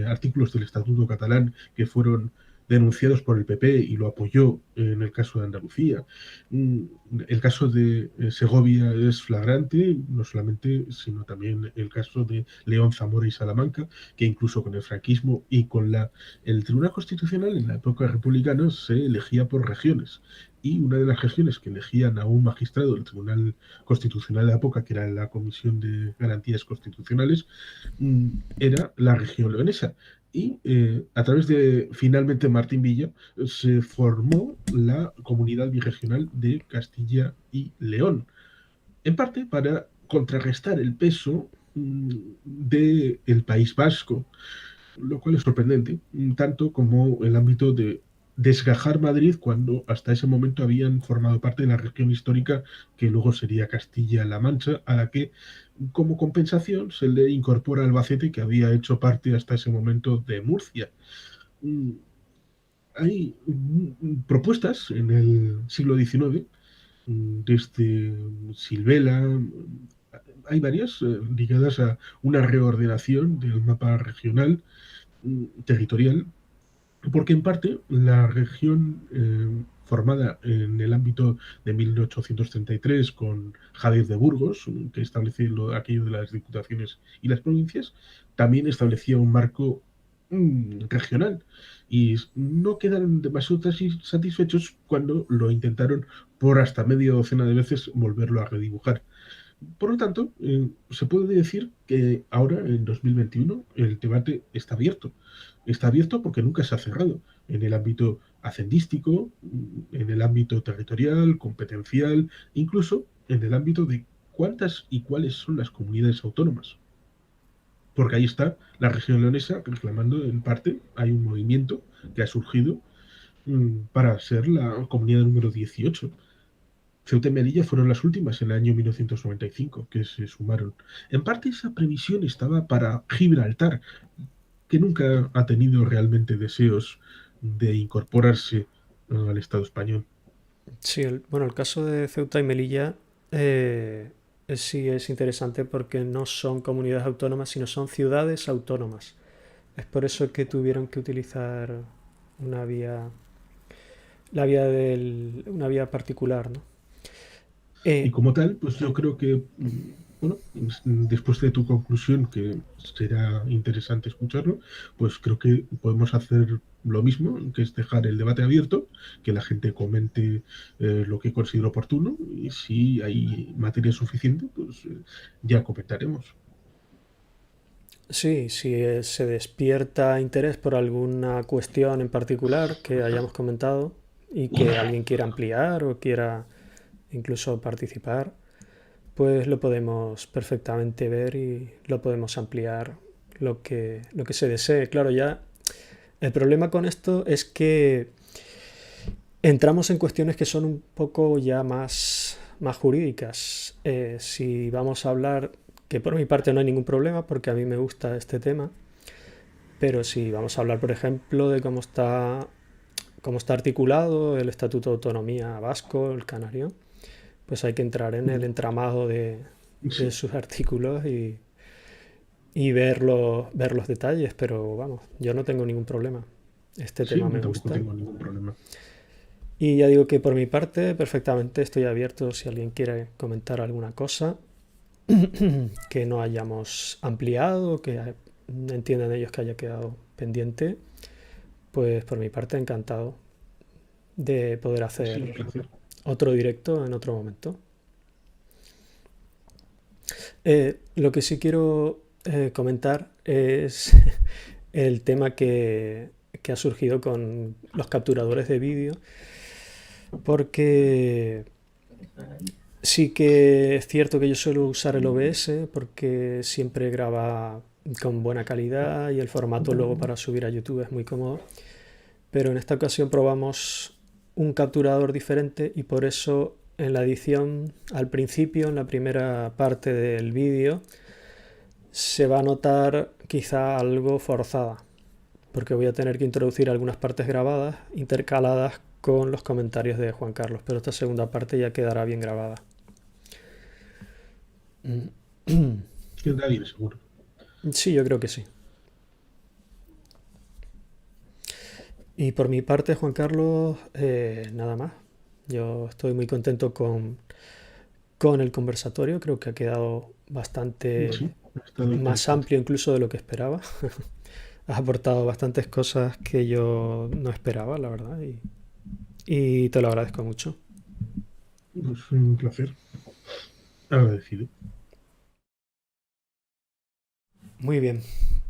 Speaker 2: artículos del Estatuto catalán que fueron denunciados por el PP y lo apoyó en el caso de Andalucía. Mm, El caso de Segovia es flagrante, no solamente, sino también el caso de León, Zamora y Salamanca, que incluso con el franquismo y con el Tribunal Constitucional en la época republicana se elegía por regiones. Y una de las regiones que elegían a un magistrado del Tribunal Constitucional de la época, que era la Comisión de Garantías Constitucionales, era la región leonesa. Y a través de finalmente Martín Villa se formó la Comunidad Birregional de Castilla y León, en parte para contrarrestar el peso del País Vasco, lo cual es sorprendente, tanto como el ámbito de desgajar Madrid cuando hasta ese momento habían formado parte de la región histórica que luego sería Castilla-La Mancha, a la que como compensación se le incorpora Albacete, que había hecho parte hasta ese momento de Murcia. Mm, Hay propuestas en el siglo XIX, desde Silvela, hay varias ligadas a una reordenación del mapa regional, territorial, porque en parte la región formada en el ámbito de 1833 con Javier de Burgos, que establece aquello de las diputaciones y las provincias, también establecía un marco regional y no quedaron demasiado satisfechos cuando lo intentaron por hasta media docena de veces volverlo a redibujar. Por lo tanto, se puede decir que ahora, en 2021, el debate está abierto. Está abierto porque nunca se ha cerrado en el ámbito hacendístico, en el ámbito territorial, competencial, incluso en el ámbito de cuántas y cuáles son las comunidades autónomas. Porque ahí está la región leonesa reclamando, en parte, hay un movimiento que ha surgido para ser la comunidad número 18. Ceuta y Melilla fueron las últimas en el año 1995 que se sumaron. En parte esa previsión estaba para Gibraltar, que nunca ha tenido realmente deseos de incorporarse al Estado español.
Speaker 1: Sí, bueno, el caso de Ceuta y Melilla eh, sí es interesante porque no son comunidades autónomas, sino son ciudades autónomas. Es por eso que tuvieron que utilizar una vía, una vía particular, ¿no?
Speaker 2: Y
Speaker 1: Eh,
Speaker 2: como tal, pues yo creo que, bueno, después de tu conclusión, que será interesante escucharlo, pues creo que podemos hacer lo mismo, que es dejar el debate abierto, que la gente comente lo que considere oportuno y si hay materia suficiente, pues ya comentaremos.
Speaker 1: sí, si se despierta interés por alguna cuestión en particular que hayamos comentado y que alguien quiera ampliar o quiera incluso participar, pues lo podemos perfectamente ver y lo podemos ampliar lo que se desee. Claro, ya el problema con esto es que Entramos en cuestiones que son un poco ya más jurídicas. Si vamos a hablar, que por mi parte no hay ningún problema porque a mí me gusta este tema, pero si vamos a hablar, por ejemplo, de cómo está articulado el Estatuto de Autonomía vasco, el canario, pues hay que entrar en el entramado de
Speaker 2: Sí,
Speaker 1: sus artículos y ver los detalles, pero vamos, yo no tengo ningún problema. Este
Speaker 2: sí,
Speaker 1: tema
Speaker 2: yo
Speaker 1: me
Speaker 2: tampoco
Speaker 1: gusta.
Speaker 2: tengo ningún problema.
Speaker 1: Y ya digo que por mi parte, perfectamente estoy abierto si alguien quiere comentar alguna cosa que no hayamos ampliado, que entiendan ellos que haya quedado pendiente, pues por mi parte encantado de poder
Speaker 2: Sí, un
Speaker 1: hacer
Speaker 2: placer.
Speaker 1: otro directo en otro momento. Lo que sí quiero comentar es el tema que ha surgido con los capturadores de vídeo, porque sí que es cierto que yo suelo usar el OBS porque siempre graba con buena calidad y el formato luego para subir a YouTube es muy cómodo, pero en esta ocasión probamos un capturador diferente y por eso en la edición al principio, en la primera parte del vídeo, se va a notar quizá algo forzada, porque voy a tener que introducir algunas partes grabadas intercaladas con los comentarios de Juan Carlos, pero esta segunda parte ya quedará bien grabada.
Speaker 2: Queda bien, seguro.
Speaker 1: Sí, yo creo que sí. Y por mi parte, Juan Carlos, nada más. Yo estoy muy contento con el conversatorio, creo que ha quedado bastante
Speaker 2: Sí, ha estado
Speaker 1: más
Speaker 2: interesante.
Speaker 1: amplio incluso de lo que esperaba. Has aportado bastantes cosas que yo no esperaba, la verdad, y te lo agradezco mucho.
Speaker 2: Pues fue un placer. Agradecido.
Speaker 1: Muy bien,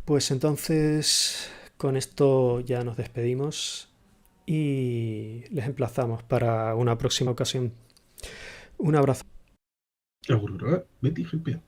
Speaker 1: pues entonces con esto ya nos despedimos y les emplazamos para una próxima ocasión. Un abrazo.
Speaker 2: Agur, Betty, GPA.